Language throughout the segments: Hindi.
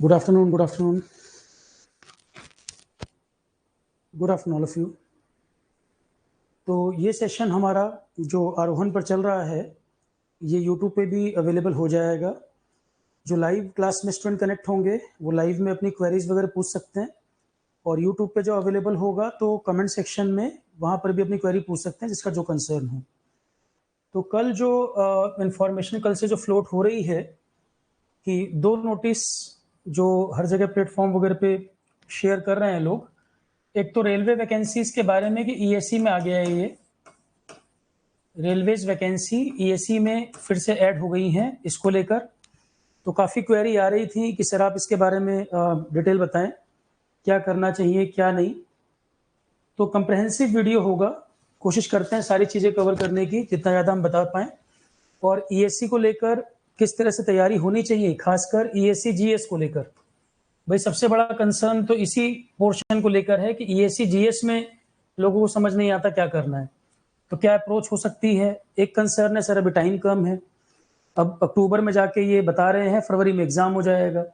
Good afternoon, good afternoon. Good afternoon all of you. तो ये सेशन हमारा जो आरोहण पर चल रहा है ये यूट्यूब पे भी अवेलेबल हो जाएगा। जो लाइव क्लास में स्टूडेंट कनेक्ट होंगे वो लाइव में अपनी क्वेरीज वगैरह पूछ सकते हैं, और यूट्यूब पे जो अवेलेबल होगा तो कमेंट सेक्शन में वहाँ पर भी अपनी क्वेरी पूछ सकते हैं जिसका जो कंसर्न हो। तो कल जो इंफॉर्मेशन कल से जो फ्लोट हो रही है कि 2 नोटिस जो हर जगह प्लेटफॉर्म वगैरह पे शेयर कर रहे हैं लोग, एक तो रेलवे वैकेंसीज के बारे में कि ईएससी में आ गया है, ये रेलवेज वैकेंसी ईएससी में फिर से ऐड हो गई हैं। इसको लेकर तो काफ़ी क्वेरी आ रही थी कि सर आप इसके बारे में डिटेल बताएं, क्या करना चाहिए क्या नहीं। तो कंप्रहेंसिव वीडियो होगा, कोशिश करते हैं सारी चीज़ें कवर करने की जितना ज़्यादा हम बता पाएँ, और ईएससी को लेकर किस तरह से तैयारी होनी चाहिए, खासकर ईएससी जीएस को लेकर। भाई सबसे बड़ा कंसर्न तो इसी पोर्शन को लेकर है कि ईएससी जीएस में लोगों को समझ नहीं आता क्या करना है, तो क्या अप्रोच हो सकती है। एक कंसर्न है सर अभी टाइम कम है, अब अक्टूबर में जाके ये बता रहे हैं फरवरी में एग्जाम हो जाएगा।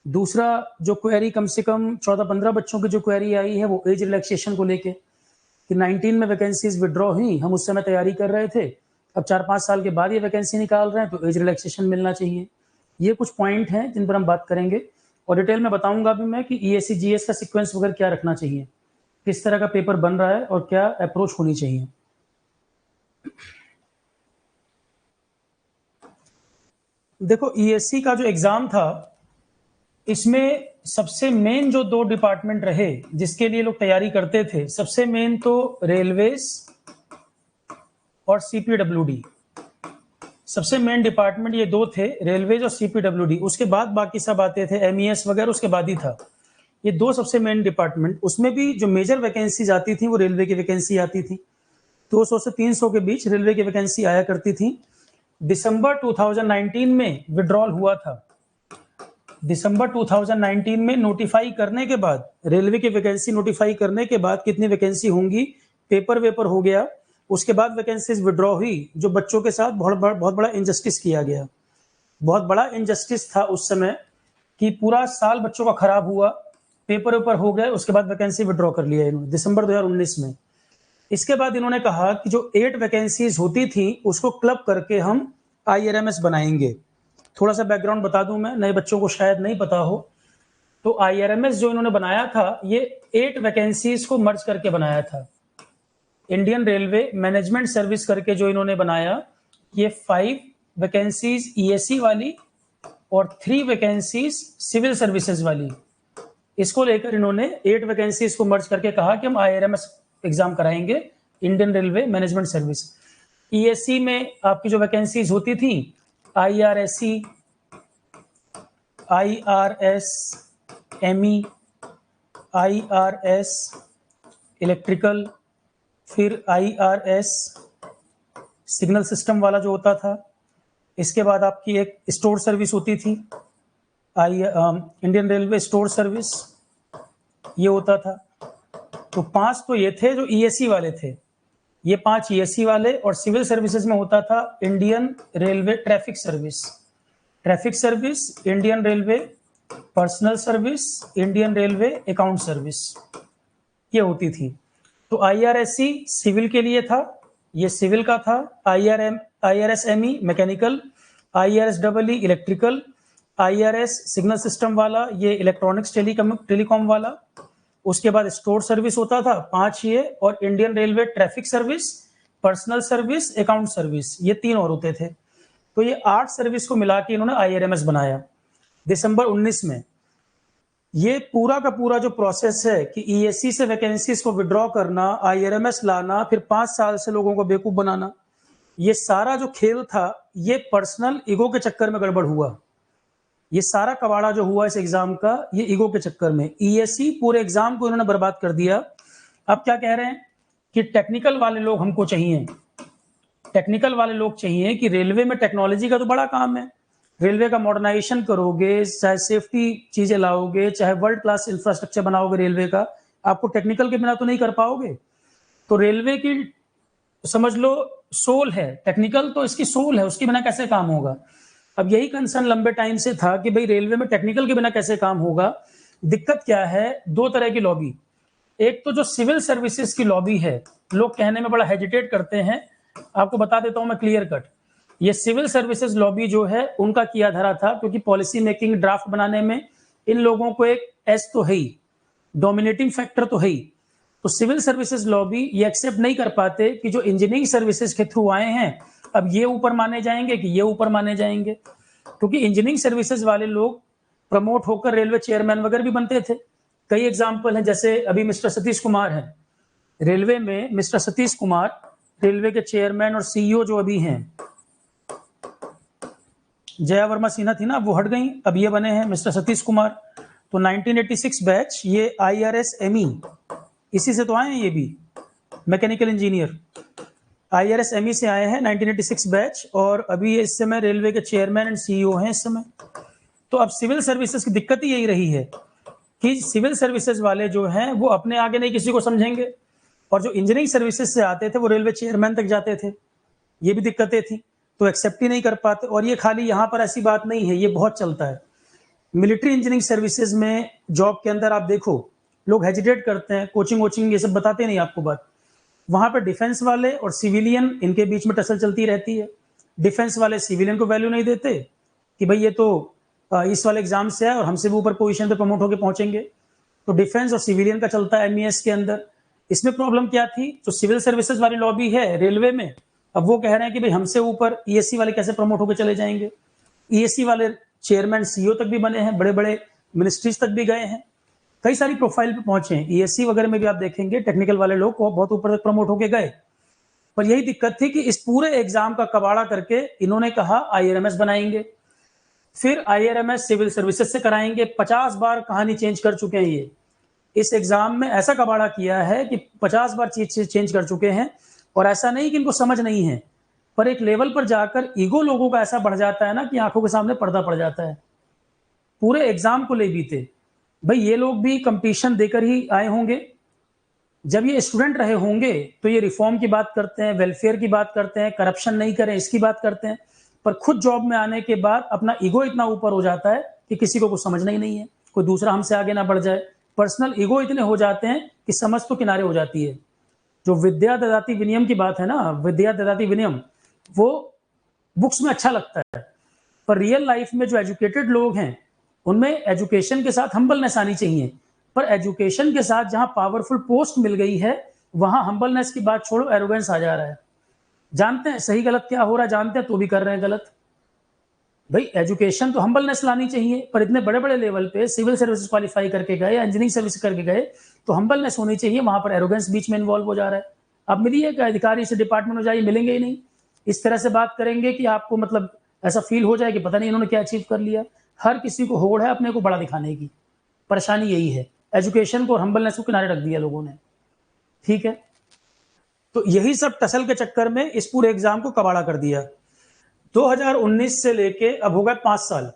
दूसरा जो क्वेरी कम से कम 14-15 बच्चों की जो क्वेरी आई है वो एज रिलैक्सेशन को लेके कि 19 में वैकेंसीज विड्रॉ हुई, हम उस समय तैयारी कर रहे थे, अब 4-5 साल के बाद ये वैकेंसी निकाल रहे हैं तो एज रिलैक्सेशन मिलना चाहिए। ये कुछ पॉइंट हैं जिन पर हम बात करेंगे, और डिटेल में बताऊंगा भी मैं कि ईएससी जीएस का सीक्वेंस वगैरह क्या रखना चाहिए, किस तरह का पेपर बन रहा है और क्या अप्रोच होनी चाहिए। देखो ईएससी का जो एग्जाम था इसमें सबसे मेन जो 2 डिपार्टमेंट रहे जिसके लिए लोग तैयारी करते थे, सबसे मेन तो रेलवेज और सीपीडब्ल्यूडी। सबसे मेन डिपार्टमेंट ये 2 थे, रेलवेज और सीपीडब्ल्यूडी। उसके बाद बाकी सब आते थे, एमईएस वगैरह उसके बाद ही था। ये 2 सबसे मेन डिपार्टमेंट, उसमें भी जो मेजर वैकेंसीज आती थी वो रेलवे की वैकेंसी आती थी। 200 से 300 के बीच रेलवे की वैकेंसी आया करती थी। दिसंबर 2019 में विड्रॉल हुआ था। दिसंबर 2019 में नोटिफाई करने के बाद, रेलवे की वैकेंसी नोटिफाई करने के बाद कितनी वैकेंसी होंगी, पेपर वेपर हो गया, उसके बाद वैकेंसीज विड्रॉ हुई। जो बच्चों के साथ बहुत बड़ा इनजस्टिस किया गया, बहुत बड़ा इनजस्टिस था उस समय कि पूरा साल बच्चों का खराब हुआ, पेपर वेपर हो गए, उसके बाद वैकेंसी विड्रॉ कर लिया इन्होंने दिसंबर 2019 में। इसके बाद इन्होंने कहा कि जो 8 वैकेंसीज होती थी उसको क्लब करके हम आईआरएमएस बनाएंगे। थोड़ा सा बैकग्राउंड बता दूं मैं, नए बच्चों को शायद नहीं पता हो, तो आईआरएमएस जो इन्होंने बनाया था ये 8 वैकेंसीज को मर्ज करके बनाया था। इंडियन रेलवे मैनेजमेंट सर्विस करके जो इन्होंने बनाया, ये 5 वैकेंसीज ईएससी वाली और 3 वैकेंसीज सिविल सर्विसेज वाली, इसको लेकर इन्होंने 8 वैकेंसीज को मर्ज करके कहा कि हम आईआरएमएस एग्जाम कराएंगे, Indian railway management service. ESC में आपकी जो वैकेंसीज होती थी, आईआरएससी, आईआरएस एमई, आईआरएस इलेक्ट्रिकल, फिर आईआरएस सिग्नल सिस्टम वाला जो होता था, इसके बाद आपकी एक स्टोर सर्विस होती थी, इंडियन रेलवे स्टोर सर्विस, ये होता था। तो 5 तो ये थे जो ईएससी वाले थे, ये 5 ईएससी वाले, और सिविल सर्विसेज में होता था Indian railway traffic service, traffic service, Indian railway personal service, Indian railway account service, ये होती थी। तो आईआरएससी सिविल के लिए था, ये सिविल का था। IRSME mechanical, IRSW electrical, IRS signal system वाला, ये इलेक्ट्रॉनिक्स टेलीकॉम वाला। उसके बाद स्टोर सर्विस होता था 5 ये, और Indian railway traffic service, personal service, account service, ये 3 और होते थे। तो ये 8 सर्विस को मिला के इन्होंने आईआरएमएस बनाया दिसंबर 19 में। ये पूरा का पूरा जो प्रोसेस है कि ईएससी से वैकेंसीज को विड्रॉ करना, आईआरएमएस लाना, फिर 5 साल से लोगों को बेवकूफ बनाना, ये सारा जो खेल था ये पर्सनल ईगो के चक्कर में गड़बड़ हुआ। ये सारा कबाड़ा जो हुआ इस एग्जाम का, ये ईगो के चक्कर में, ईएससी पूरे एग्जाम को इन्होंने बर्बाद कर दिया। अब क्या कह रहे हैं कि टेक्निकल वाले लोग हमको चाहिए, टेक्निकल वाले लोग चाहिए कि रेलवे में टेक्नोलॉजी का तो बड़ा काम है, रेलवे का मॉडर्नाइजेशन करोगे, चाहे सेफ्टी चीजें लाओगे, चाहे वर्ल्ड क्लास इंफ्रास्ट्रक्चर बनाओगे रेलवे का, आपको टेक्निकल के बिना तो नहीं कर पाओगे। तो रेलवे की समझ लो सोल है, टेक्निकल तो इसकी सोल है, उसके बिना कैसे काम होगा। अब यही कंसर्न लंबे टाइम से था कि भाई रेलवे में टेक्निकल के बिना कैसे काम होगा। दिक्कत क्या है, दो तरह की लॉबी। एक तो जो सिविल सर्विसेज की लॉबी है, लोग कहने में बड़ा हेजिटेट करते हैं, आपको बता देता हूं मैं क्लियर कट। ये सिविल सर्विसेज लॉबी जो है उनका किया धरा था, क्योंकि पॉलिसी मेकिंग ड्राफ्ट बनाने में इन लोगों को एक एस तो है ही, डोमिनेटिंग फैक्टर तो है ही। तो सिविल सर्विसेज लॉबी ये एक्सेप्ट नहीं कर पाते कि जो इंजीनियरिंग सर्विसेज के थ्रू आए हैं अब ये ऊपर माने जाएंगे कि ये ऊपर माने जाएंगे, क्योंकि इंजीनियरिंग सर्विसेज वाले लोग प्रमोट होकर रेलवे चेयरमैन वगैरह भी बनते थे। कई एग्जाम्पल हैं, जैसे अभी मिस्टर सतीश कुमार हैं रेलवे में, मिस्टर सतीश कुमार रेलवे के चेयरमैन और सीईओ जो अभी हैं, जया वर्मा सिन्हा थी ना, वो हट गई, अब ये बने हैं मिस्टर सतीश कुमार। तो 1986 बैच, ये IRS-ME, इसी से तो आए हैं ये भी, मैकेनिकल इंजीनियर IRS-ME से आए हैं 1986 बैच, और अभी ये इस समय रेलवे के चेयरमैन एंड सीईओ हैं इस समय। तो अब सिविल सर्विसेज की दिक्कत ही यही रही है कि सिविल सर्विसेज वाले जो हैं वो अपने आगे नहीं किसी को समझेंगे, और जो इंजीनियरिंग सर्विसेज से आते थे वो रेलवे चेयरमैन तक जाते थे, ये भी दिक्कतें थी, तो एक्सेप्ट ही नहीं कर पाते। और ये खाली यहाँ पर ऐसी बात नहीं है, ये बहुत चलता है मिलिट्री इंजीनियरिंग सर्विसेज में। जॉब के अंदर आप देखो लोग हेजिटेट करते हैं, कोचिंग वोचिंग ये सब बताते नहीं आपको बात। वहां पर डिफेंस वाले और सिविलियन इनके बीच में टसल चलती रहती है। डिफेंस वाले सिविलियन को वैल्यू नहीं देते कि भाई ये तो इस वाले एग्जाम से है और हमसे भी ऊपर पोजीशन पे प्रमोट होकर पहुंचेंगे, तो डिफेंस और सिविलियन का चलता है MES के अंदर। इसमें प्रॉब्लम क्या थी, जो सिविल सर्विसेज वाली लॉबी है रेलवे में, अब वो कह रहे हैं कि भाई हमसे ऊपर ESC वाले कैसे प्रमोट होकर चले जाएंगे। ESC वाले चेयरमैन CEO तक भी बने हैं, बड़े बड़े मिनिस्ट्रीज तक भी गए हैं, कई सारी प्रोफाइल पे पहुंचे हैं। ESC वगैरह में भी आप देखेंगे टेक्निकल वाले लोग बहुत ऊपर तक प्रमोट होके गए। पर यही दिक्कत थी कि इस पूरे एग्जाम का कबाड़ा करके इन्होंने कहा IRMS बनाएंगे, फिर IRMS सिविल सर्विसेज से कराएंगे। 50 बार कहानी चेंज कर चुके हैं ये, इस एग्जाम में ऐसा कबाड़ा किया है कि 50 बार चीज चेंज कर चुके हैं। और ऐसा नहीं कि इनको समझ नहीं है, पर एक लेवल पर जाकर ईगो लोगों का ऐसा बढ़ जाता है ना कि आंखों के सामने पर्दा पड़ जाता है। पूरे एग्जाम को ले बीते, भाई ये लोग भी कंपटीशन देकर ही आए होंगे। जब ये स्टूडेंट रहे होंगे तो ये रिफॉर्म की बात करते हैं, वेलफेयर की बात करते हैं, करप्शन नहीं करें इसकी बात करते हैं, पर खुद जॉब में आने के बाद अपना ईगो इतना ऊपर हो जाता है कि किसी को कुछ समझना ही नहीं है, कोई दूसरा हमसे आगे ना बढ़ जाए। पर्सनल ईगो इतने हो जाते हैं कि समझ तो किनारे हो जाती है। जो विद्या ददाति विनियम की बात है ना, विद्या ददाति विनियम, वो बुक्स में अच्छा लगता है, पर रियल लाइफ में जो एजुकेटेड लोग हैं उनमें एजुकेशन के साथ हम्बलनेस आनी चाहिए। पर एजुकेशन के साथ जहां पावरफुल पोस्ट मिल गई है वहां हम्बलनेस की बात छोड़ो, एरोगेंस आ जा रहा है। जानते हैं सही गलत क्या हो रहा है, जानते हैं तो भी कर रहे हैं गलत। भाई एजुकेशन तो हम्बलनेस लानी चाहिए, पर इतने बड़े बड़े लेवल पे सिविल सर्विसेज क्वालिफाई करके गए या इंजीनियरिंग सर्विस करके गए तो हम्बलनेस होनी चाहिए, वहां पर एरोगेंस बीच में इन्वॉल्व हो जा रहा है। आप मिलिए अधिकारी से डिपार्टमेंट में जाइए, मिलेंगे ही नहीं। इस तरह से बात करेंगे कि आपको मतलब ऐसा फील हो जाए कि पता नहीं इन्होंने क्या अचीव कर लिया। हर किसी को होड़ है अपने को बड़ा दिखाने की, परेशानी यही है। एजुकेशन को और हम्बलनेस को किनारे रख दिया लोगों ने, ठीक है। तो यही सब टसल के चक्कर में इस पूरे एग्जाम को कबाड़ा कर दिया। 2019 से लेके अब हो गए 5 साल,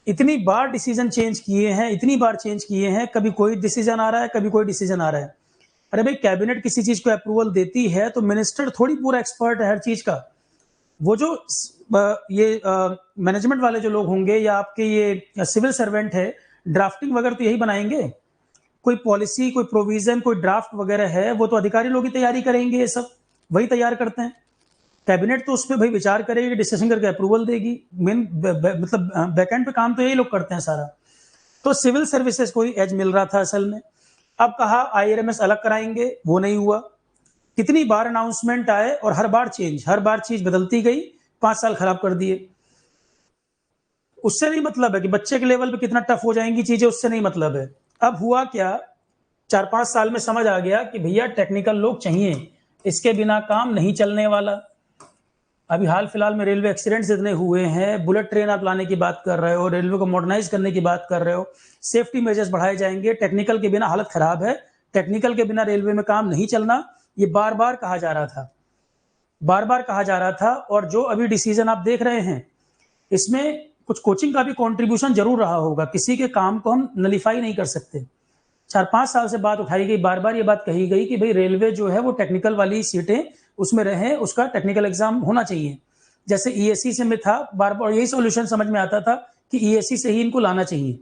इतनी बार डिसीजन चेंज किए हैं, इतनी बार चेंज किए हैं, कभी कोई डिसीजन आ रहा है, कभी कोई डिसीजन आ रहा है। अरे भाई कैबिनेट किसी चीज को अप्रूवल देती है तो मिनिस्टर थोड़ी पूरा एक्सपर्ट है हर चीज का। वो जो ये मैनेजमेंट वाले जो लोग होंगे या आपके ये सिविल सर्वेंट है, ड्राफ्टिंग वगैरह तो यही बनाएंगे। कोई पॉलिसी, कोई प्रोविजन, कोई ड्राफ्ट वगैरह है वो तो अधिकारी लोग ही तैयारी करेंगे, ये सब वही तैयार करते हैं। कैबिनेट तो उस पर भाई विचार करेगी, डिस्कशन करके अप्रूवल देगी। मेन मतलब बैकएंड पे काम तो यही लोग करते हैं सारा। तो सिविल सर्विसेज को ही एज मिल रहा था असल में। अब कहा IRMS अलग कराएंगे, वो नहीं हुआ। कितनी बार अनाउंसमेंट आए और हर बार चेंज, हर बार चीज बदलती गई, 5 साल खराब कर दिए। उससे नहीं मतलब है कि बच्चे के लेवल पे कितना टफ हो जाएंगी चीजें, उससे नहीं मतलब है। अब हुआ क्या, 4-5 साल में समझ आ गया कि भैया टेक्निकल लोग चाहिए, इसके बिना काम नहीं चलने वाला। अभी हाल फिलहाल में रेलवे एक्सीडेंट्स इतने हुए हैं, बुलेट ट्रेन आप लाने की बात कर रहे हो, रेलवे को मॉडर्नाइज करने की बात कर रहे हो, सेफ्टी मेजर्स बढ़ाए जाएंगे, टेक्निकल के बिना हालत खराब है, टेक्निकल के बिना रेलवे में काम नहीं चलना, ये बार बार कहा जा रहा था, बार बार कहा जा रहा था। और जो अभी डिसीजन आप देख रहे हैं इसमें कुछ कोचिंग का भी कंट्रीब्यूशन जरूर रहा होगा, किसी के काम को हम नलीफाई नहीं कर सकते। 4-5 साल से बात उठाई गई, बार बार ये बात कही गई कि भाई रेलवे जो है वो टेक्निकल वाली सीटें उसमें रहे, उसका टेक्निकल एग्जाम होना चाहिए। जैसे ईएससी से में था, बार बार यही सॉल्यूशन समझ में आता था कि ईएससी से ही इनको लाना चाहिए,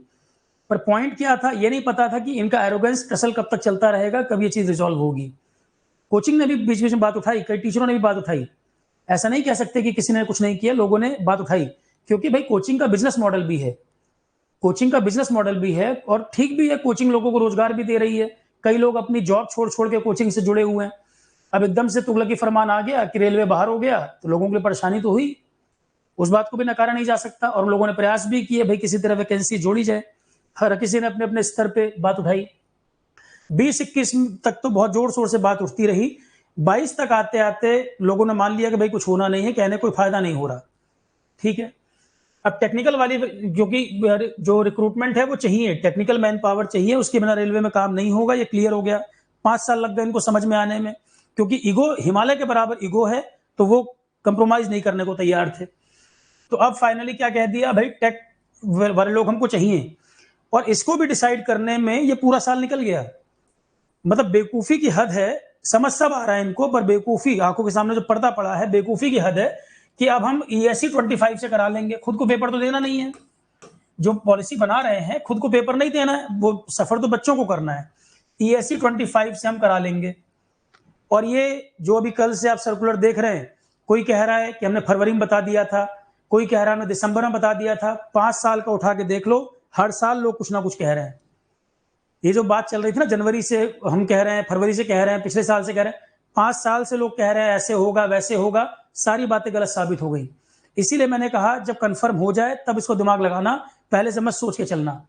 पर पॉइंट क्या था ये नहीं पता था कि इनका एरोगेंस टसल कब तक चलता रहेगा, कब ये चीज रिजॉल्व होगी। कोचिंग ने भी बीच बीच में बात उठाई, कई टीचरों ने भी बात उठाई, ऐसा नहीं कह सकते कि किसी ने कुछ नहीं किया, लोगों ने बात उठाई, क्योंकि भाई कोचिंग का बिजनेस मॉडल भी है, कोचिंग का बिजनेस मॉडल भी है, और ठीक भी है, कोचिंग लोगों को रोजगार भी दे रही है। कई लोग अपनी जॉब छोड़ छोड़ के कोचिंग से जुड़े हुए हैं। अब एकदम से तुगलकी फरमान आ गया कि रेलवे बाहर हो गया, तो लोगों के लिए परेशानी तो हुई, उस बात को भी नकारा नहीं जा सकता। और लोगों ने प्रयास भी किए भाई किसी तरह वैकेंसी जोड़ी जाए, हर किसी ने अपने अपने स्तर पे बात उठाई। 20-21 तक तो बहुत जोर शोर से बात उठती रही, 22 तक आते आते लोगों ने मान लिया कि भाई कुछ होना नहीं है, कहने कोई फायदा नहीं हो रहा, ठीक है। अब टेक्निकल वाली, क्योंकि जो रिक्रूटमेंट है वो चाहिए, टेक्निकल मैन पावर चाहिए, उसके बिना रेलवे में काम नहीं होगा, ये क्लियर हो गया। 5 साल लग गए इनको समझ में आने में, क्योंकि ईगो हिमालय के बराबर ईगो है, तो वो कंप्रोमाइज नहीं करने को तैयार थे। तो अब फाइनली क्या कह दिया, भाई टेक वाले लोग हमको चाहिए, और इसको भी डिसाइड करने में ये पूरा साल निकल गया। मतलब बेवकूफी की हद है, समझ सब आ रहा है इनको, पर बेवकूफी, आंखों के सामने जो पर्दा पड़ा है, बेवकूफी की हद है कि अब हम ईएससी 25 से करा लेंगे, खुद को पेपर तो देना नहीं है। जो पॉलिसी बना रहे हैं, खुद को पेपर नहीं देना है, वो सफर तो बच्चों को करना है। ईएससी 25 से हम करा लेंगे। और ये जो अभी कल से आप सर्कुलर देख रहे हैं, कोई कह रहा है कि हमने फरवरी में बता दिया था, कोई कह रहा है हमने दिसंबर में बता दिया था। 5 साल का उठा के देख लो, हर साल लोग कुछ ना कुछ कह रहे हैं। ये जो बात चल रही थी ना, जनवरी से हम कह रहे हैं, फरवरी से कह रहे हैं, पिछले साल से कह रहे हैं, 5 साल से लोग कह रहे हैं ऐसे होगा वैसे होगा, सारी बातें गलत साबित हो गई। इसीलिए मैंने कहा जब कंफर्म हो जाए तब इसको दिमाग लगाना, पहले से मत सोच के चलना।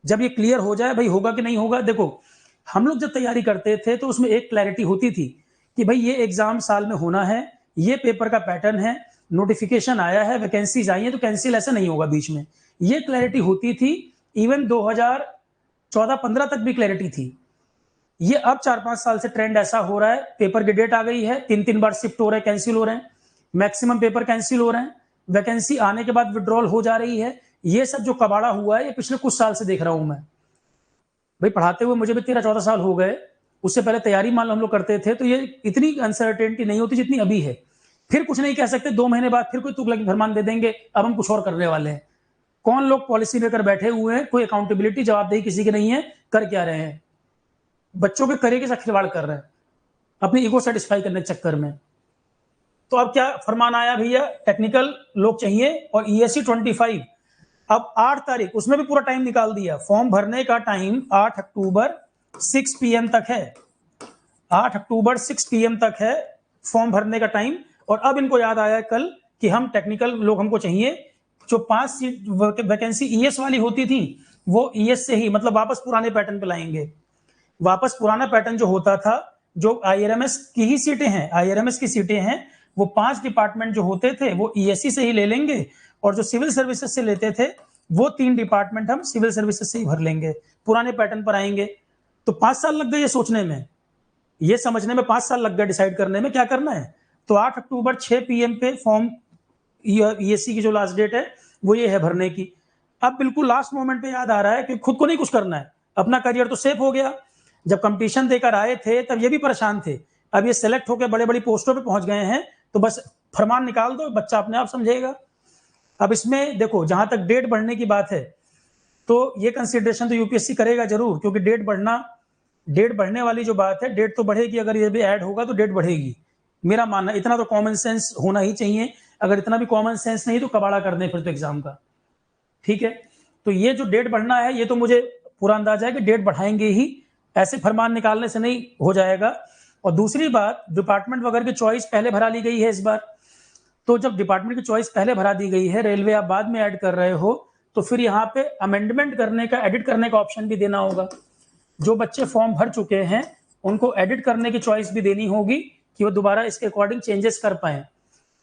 जब ये क्लियर हो जाए भाई होगा कि नहीं होगा। देखो हम लोग जब तैयारी करते थे तो उसमें एक क्लैरिटी होती थी कि भाई ये एग्जाम साल में होना है, ये पेपर का पैटर्न है, नोटिफिकेशन आया है, वैकेंसीज आई है, तो कैंसिल ऐसा नहीं होगा बीच में, ये क्लैरिटी होती थी। इवन 2014-15 तक भी क्लैरिटी थी। ये अब 4-5 साल से ट्रेंड ऐसा हो रहा है, पेपर की डेट आ गई है, 3-3 बार शिफ्ट हो रहे हैं, कैंसिल हो रहे हैं, मैक्सिमम पेपर कैंसिल हो रहे हैं, वैकेंसी आने के बाद विड्रॉल हो जा रही है। ये सब जो कबाड़ा हुआ है ये पिछले कुछ साल से देख रहा हूं मैं। भाई पढ़ाते हुए मुझे भी 13-14 साल हो गए, उससे पहले तैयारी मान लो हम लोग करते थे, तो ये इतनी अनसर्टेनिटी नहीं होती जितनी अभी है। फिर कुछ नहीं कह सकते, 2 महीने बाद फिर कोई तुगलक फरमान दे देंगे, अब हम कुछ और करने वाले हैं। कौन लोग पॉलिसी लेकर बैठे हुए हैं, कोई अकाउंटेबिलिटी जवाबदेही किसी की नहीं है, कर क्या रहे हैं, बच्चों के करियर के साथ खिलवाड़ कर रहे हैं अपनी ईगो सेटिस्फाई करने के चक्कर में। तो अब क्या फरमान आया भैया, टेक्निकल लोग चाहिए और ईएससी 25। अब 8 तारीख, उसमें भी पूरा टाइम निकाल दिया, फॉर्म भरने का टाइम 8 अक्टूबर 6 PM तक है, 8 अक्टूबर 6 PM तक है फॉर्म भरने का टाइम। और अब इनको याद आया कल कि हम टेक्निकल लोग हमको चाहिए। जो 5 सीट वैकेंसी ईएस वाली होती थी, वो ईएस से ही, मतलब वापस पुराने पैटर्न पे लाएंगे। वापस पुराना पैटर्न जो होता था, जो आईआरएमएस की ही सीटें हैं, आईआरएमएस की सीटें हैं, वो 5 डिपार्टमेंट जो होते थे वो ईएससी से ही ले लेंगे, और जो सिविल सर्विसेज से लेते थे वो 3 डिपार्टमेंट हम सिविल सर्विसेज से ही भर लेंगे, पुराने पैटर्न पर आएंगे। तो 5 साल लग गए ये सोचने में, ये समझने में 5 साल लग गए, डिसाइड करने में क्या करना है। तो 8 अक्टूबर 6 PM पे फॉर्म, ईएससी की जो लास्ट डेट है वो ये है भरने की। अब बिल्कुल लास्ट मोमेंट पे याद आ रहा है कि खुद को नहीं कुछ करना है, अपना करियर तो सेफ हो गया। जब कंपटीशन देकर आए थे तब ये भी परेशान थे, अब ये सेलेक्ट होकर बड़े बड़ी पोस्टों पे पहुंच गए हैं, तो बस फरमान निकाल दो, बच्चा अपने आप समझेगा। अब इसमें देखो जहां तक डेट बढ़ने की बात है, तो ये कंसिडरेशन तो यूपीएससी करेगा जरूर, क्योंकि डेट बढ़ने वाली जो बात है, डेट तो बढ़ेगी, अगर ये भी ऐड होगा तो डेट बढ़ेगी। मेरा मानना, इतना तो कॉमन सेंस होना ही चाहिए, अगर इतना भी कॉमन सेंस नहीं तो कबाड़ा कर दें फिर तो एग्जाम का, ठीक है। तो ये जो डेट बढ़ना है, ये तो मुझे पूरा अंदाजा है कि डेट बढ़ाएंगे ही, ऐसे फरमान निकालने से नहीं हो जाएगा। और दूसरी बात, डिपार्टमेंट वगैरह की चॉइस पहले भरा ली गई है इस बार, तो जब डिपार्टमेंट की चॉइस पहले भरा दी गई है, रेलवे आप बाद में ऐड कर रहे हो, तो फिर यहाँ पे अमेंडमेंट करने का, एडिट करने का ऑप्शन भी देना होगा। जो बच्चे फॉर्म भर चुके हैं उनको एडिट करने की चॉइस भी देनी होगी कि वो दोबारा इसके अकॉर्डिंग चेंजेस कर पाए।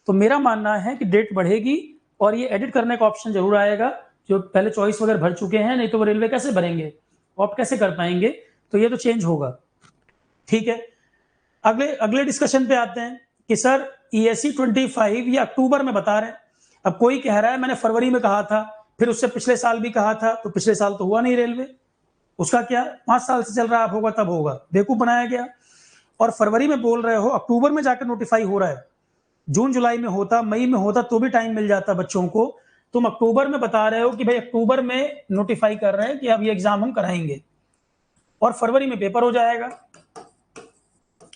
तो मेरा मानना है कि डेट बढ़ेगी और ये एडिट करने का ऑप्शन जरूर आएगा। जो पहले चॉइस वगैरह भर चुके हैं, नहीं तो वो रेलवे कैसे भरेंगे, ऑप्ट कैसे कर पाएंगे, तो ये तो चेंज होगा, ठीक है। अगले डिस्कशन पे आते हैं कि सर ईएससी 25 ये अक्टूबर में बता रहे हैं। अब कोई कह रहा है मैंने फरवरी में कहा था, फिर उससे पिछले साल भी कहा था, तो पिछले साल तो हुआ नहीं रेलवे, उसका क्या, 5 साल से चल रहा है, अब होगा तब होगा, बेवकूफ बनाया गया। और फरवरी में बोल रहे हो, अक्टूबर में जाकर नोटिफाई हो रहा है, जून जुलाई में होता, मई में होता तो भी टाइम मिल जाता बच्चों को। तुम अक्टूबर में बता रहे हो कि भाई अक्टूबर में नोटिफाई कर रहे हैं कि अब ये एग्जाम हम कराएंगे और फरवरी में पेपर हो जाएगा।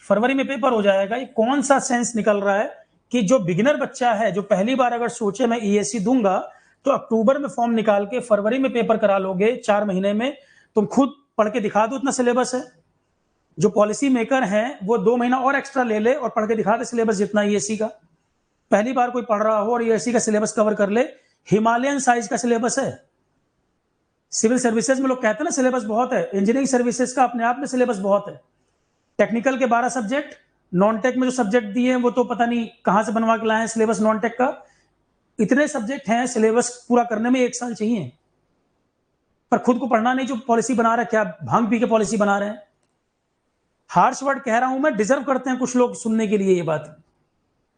फरवरी में पेपर हो जाएगा। ये कौन सा सेंस निकल रहा है कि जो बिगिनर बच्चा है, जो पहली बार अगर सोचे मैं ईएससी दूंगा, तो अक्टूबर में फॉर्म निकाल के फरवरी में पेपर करा लोगे 4 महीने में। तुम खुद पढ़ के दिखा दो, इतना सिलेबस है। जो पॉलिसी मेकर हैं वो 2 महीना और एक्स्ट्रा ले ले और पढ़ के दिखा दे सिलेबस जितना ईएससी का। पहली बार कोई पढ़ रहा हो और ईएससी का सिलेबस कवर कर ले, हिमालयन साइज का सिलेबस है। सिविल सर्विसेज में लोग कहते हैं ना सिलेबस बहुत है, इंजीनियरिंग सर्विसेज का अपने आप में सिलेबस बहुत है। टेक्निकल के 12 सब्जेक्ट, नॉन टेक में जो सब्जेक्ट दिए हैं वो तो पता नहीं कहां से बनवा के लाए हैं सिलेबस नॉन टेक का। इतने सब्जेक्ट हैं, सिलेबस पूरा करने में 1 साल चाहिए, पर खुद को पढ़ना नहीं। जो पॉलिसी बना रहे हैं, क्या भांग पी के पॉलिसी बना रहे हैं। हार्श वर्ड कह रहा हूं मैं, डिजर्व करते हैं कुछ लोग सुनने के लिए ये बात।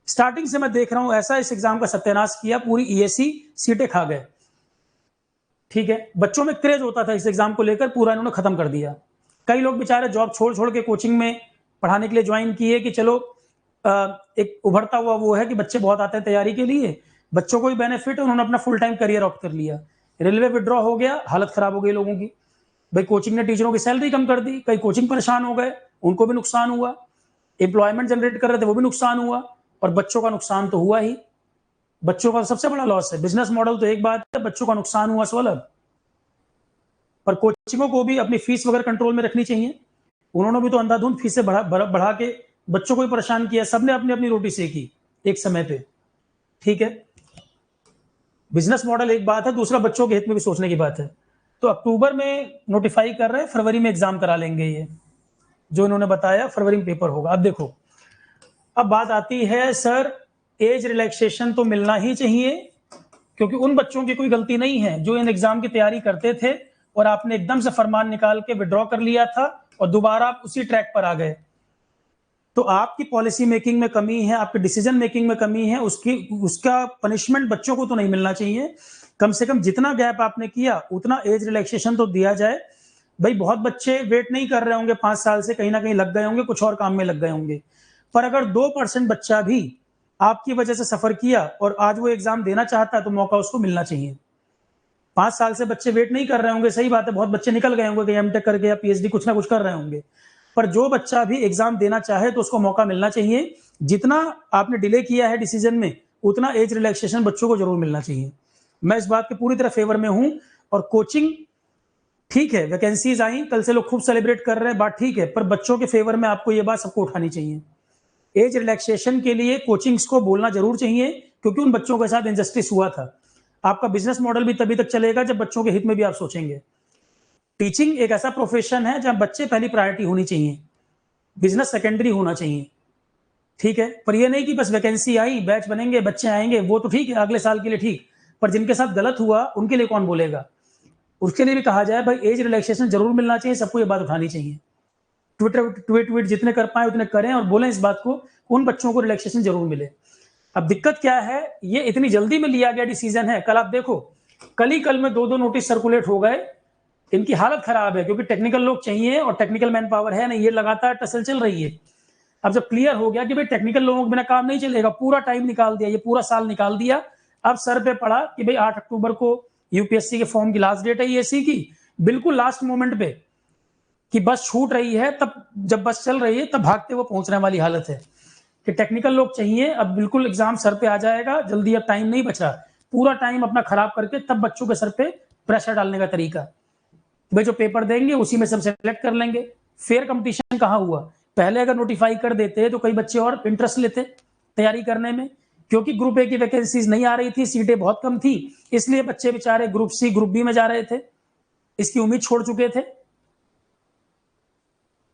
स्टार्टिंग से मैं देख रहा हूं ऐसा इस एग्जाम का सत्यानाश किया, पूरी ईएससी सीटें खा गए। ठीक है, बच्चों में क्रेज होता था इस एग्जाम को लेकर, पूरा इन्होंने खत्म कर दिया। कई लोग बेचारे जॉब छोड़ छोड़ के कोचिंग में पढ़ाने के लिए ज्वाइन किए कि चलो एक उभरता हुआ वो है कि बच्चे बहुत आते हैं तैयारी के लिए, बच्चों को भी बेनिफिट है, उन्होंने अपना फुल टाइम करियर ऑप्ट कर लिया। रेलवे विड्रॉ हो गया, हालत खराब हो गई लोगों की। भाई कोचिंग ने टीचरों की सैलरी कम कर दी, कई कोचिंग परेशान हो गए, उनको भी नुकसान हुआ। एम्प्लॉयमेंट जनरेट कर रहे थे वो भी नुकसान हुआ, और बच्चों का नुकसान तो हुआ ही। बच्चों का सबसे बड़ा लॉस है। बिजनेस मॉडल तो एक बात है, बच्चों का नुकसान हुआ सो अलग। पर कोचिंगों को भी अपनी फीस वगैरह कंट्रोल में रखनी चाहिए। उन्होंने भी तो अंधाधुंध फीसें बढ़ा के बच्चों को भी परेशान किया। सबने अपनी अपनी रोटी सेकी एक समय पे। ठीक है, बिजनेस मॉडल एक बात है, दूसरा बच्चों के हित में भी सोचने की बात है। तो अक्टूबर में नोटिफाई कर रहे हैं, फरवरी में एग्जाम करा लेंगे। ये जो इन्होंने बताया फरवरी में पेपर होगा। अब देखो, अब बात आती है सर एज रिलैक्सेशन तो मिलना ही चाहिए, क्योंकि उन बच्चों की कोई गलती नहीं है जो इन एग्जाम की तैयारी करते थे और आपने एकदम से फरमान निकाल के विड्रॉ कर लिया था और दोबारा आप उसी ट्रैक पर आ गए। तो आपकी पॉलिसी मेकिंग में कमी है, आपके डिसीजन मेकिंग में कमी है, उसका पनिशमेंट बच्चों को तो नहीं मिलना चाहिए। कम से कम जितना गैप आपने किया उतना एज रिलैक्सेशन तो दिया जाए। भाई बहुत बच्चे वेट नहीं कर रहे होंगे 5 साल से, कहीं ना कहीं लग गए होंगे, कुछ और काम में लग गए होंगे। पर अगर 2% बच्चा भी आपकी वजह से सफर किया और आज वो एग्जाम देना चाहता है तो मौका उसको मिलना चाहिए। 5 साल से बच्चे वेट नहीं कर रहे होंगे, सही बात है, बहुत बच्चे निकल गए होंगे, एमटेक करके या पीएचडी कुछ ना कुछ कर रहे होंगे। पर जो बच्चा भी एग्जाम देना चाहे तो उसको मौका मिलना चाहिए। जितना आपने डिले किया है डिसीजन में, उतना एज रिलैक्सेशन बच्चों को जरूर मिलना चाहिए। मैं इस बात के पूरी तरह फेवर में हूं। और कोचिंग ठीक है, वैकेंसीज आई, कल से लोग खूब सेलिब्रेट कर रहे हैं, बात ठीक है, पर बच्चों के फेवर में आपको ये बात सबको उठानी चाहिए। एज रिलैक्सेशन के लिए कोचिंग्स को बोलना जरूर चाहिए, क्योंकि उन बच्चों के साथ इंजस्टिस हुआ था। आपका बिजनेस मॉडल भी तभी तक चलेगा जब बच्चों के हित में भी आप सोचेंगे। टीचिंग एक ऐसा प्रोफेशन है जहां बच्चे पहली प्रायोरिटी होनी चाहिए, बिजनेस सेकेंडरी होना चाहिए। ठीक है, पर यह नहीं कि बस वैकेंसी आई, बैच बनेंगे, बच्चे आएंगे, वो तो ठीक है अगले साल के लिए ठीक, पर जिनके साथ गलत हुआ उनके लिए कौन बोलेगा। उसके लिए भी कहा जाए भाई एज रिलैक्सेशन जरूर मिलना चाहिए, सबको ये बात उठानी चाहिए। ट्वीट जितने कर पाए उतने करें और बोलें इस बात को, उन बच्चों को रिलैक्सेशन जरूर मिले। अब दिक्कत क्या है, ये इतनी जल्दी में लिया गया डिसीजन है। कल आप देखो, कल ही कल में 2 नोटिस सर्कुलेट हो गए। इनकी हालत खराब है, क्योंकि टेक्निकल लोग चाहिए और टेक्निकल मैन पावर है नहीं, ये लगातार टसल चल रही है। अब जब क्लियर हो गया कि भाई टेक्निकल लोगों के बिना काम नहीं चलेगा, पूरा टाइम निकाल दिया, ये पूरा साल निकाल दिया। अब सर पे पड़ा कि भाई 8 अक्टूबर को यूपीएससी के फॉर्म की लास्ट डेट है ईएससी की, बिल्कुल लास्ट मोमेंट पे कि बस छूट रही है, तब जब बस चल रही है तब भागते हुए पहुंचने वाली हालत है कि टेक्निकल लोग चाहिए। अब बिल्कुल एग्जाम सर पे आ जाएगा जल्दी, अब टाइम नहीं बचा, पूरा टाइम अपना खराब करके तब बच्चों के सर पे प्रेशर डालने का तरीका। भाई जो पेपर देंगे उसी में सब सेलेक्ट कर लेंगे। फेयर कंपटीशन कहाँ हुआ। पहले अगर नोटिफाई कर देते तो कई बच्चे और इंटरेस्ट लेते तैयारी करने में, क्योंकि ग्रुप ए की वैकेंसीज नहीं आ रही थी, सीटें बहुत कम थी, इसलिए बच्चे बेचारे ग्रुप सी ग्रुप बी में जा रहे थे, इसकी उम्मीद छोड़ चुके थे।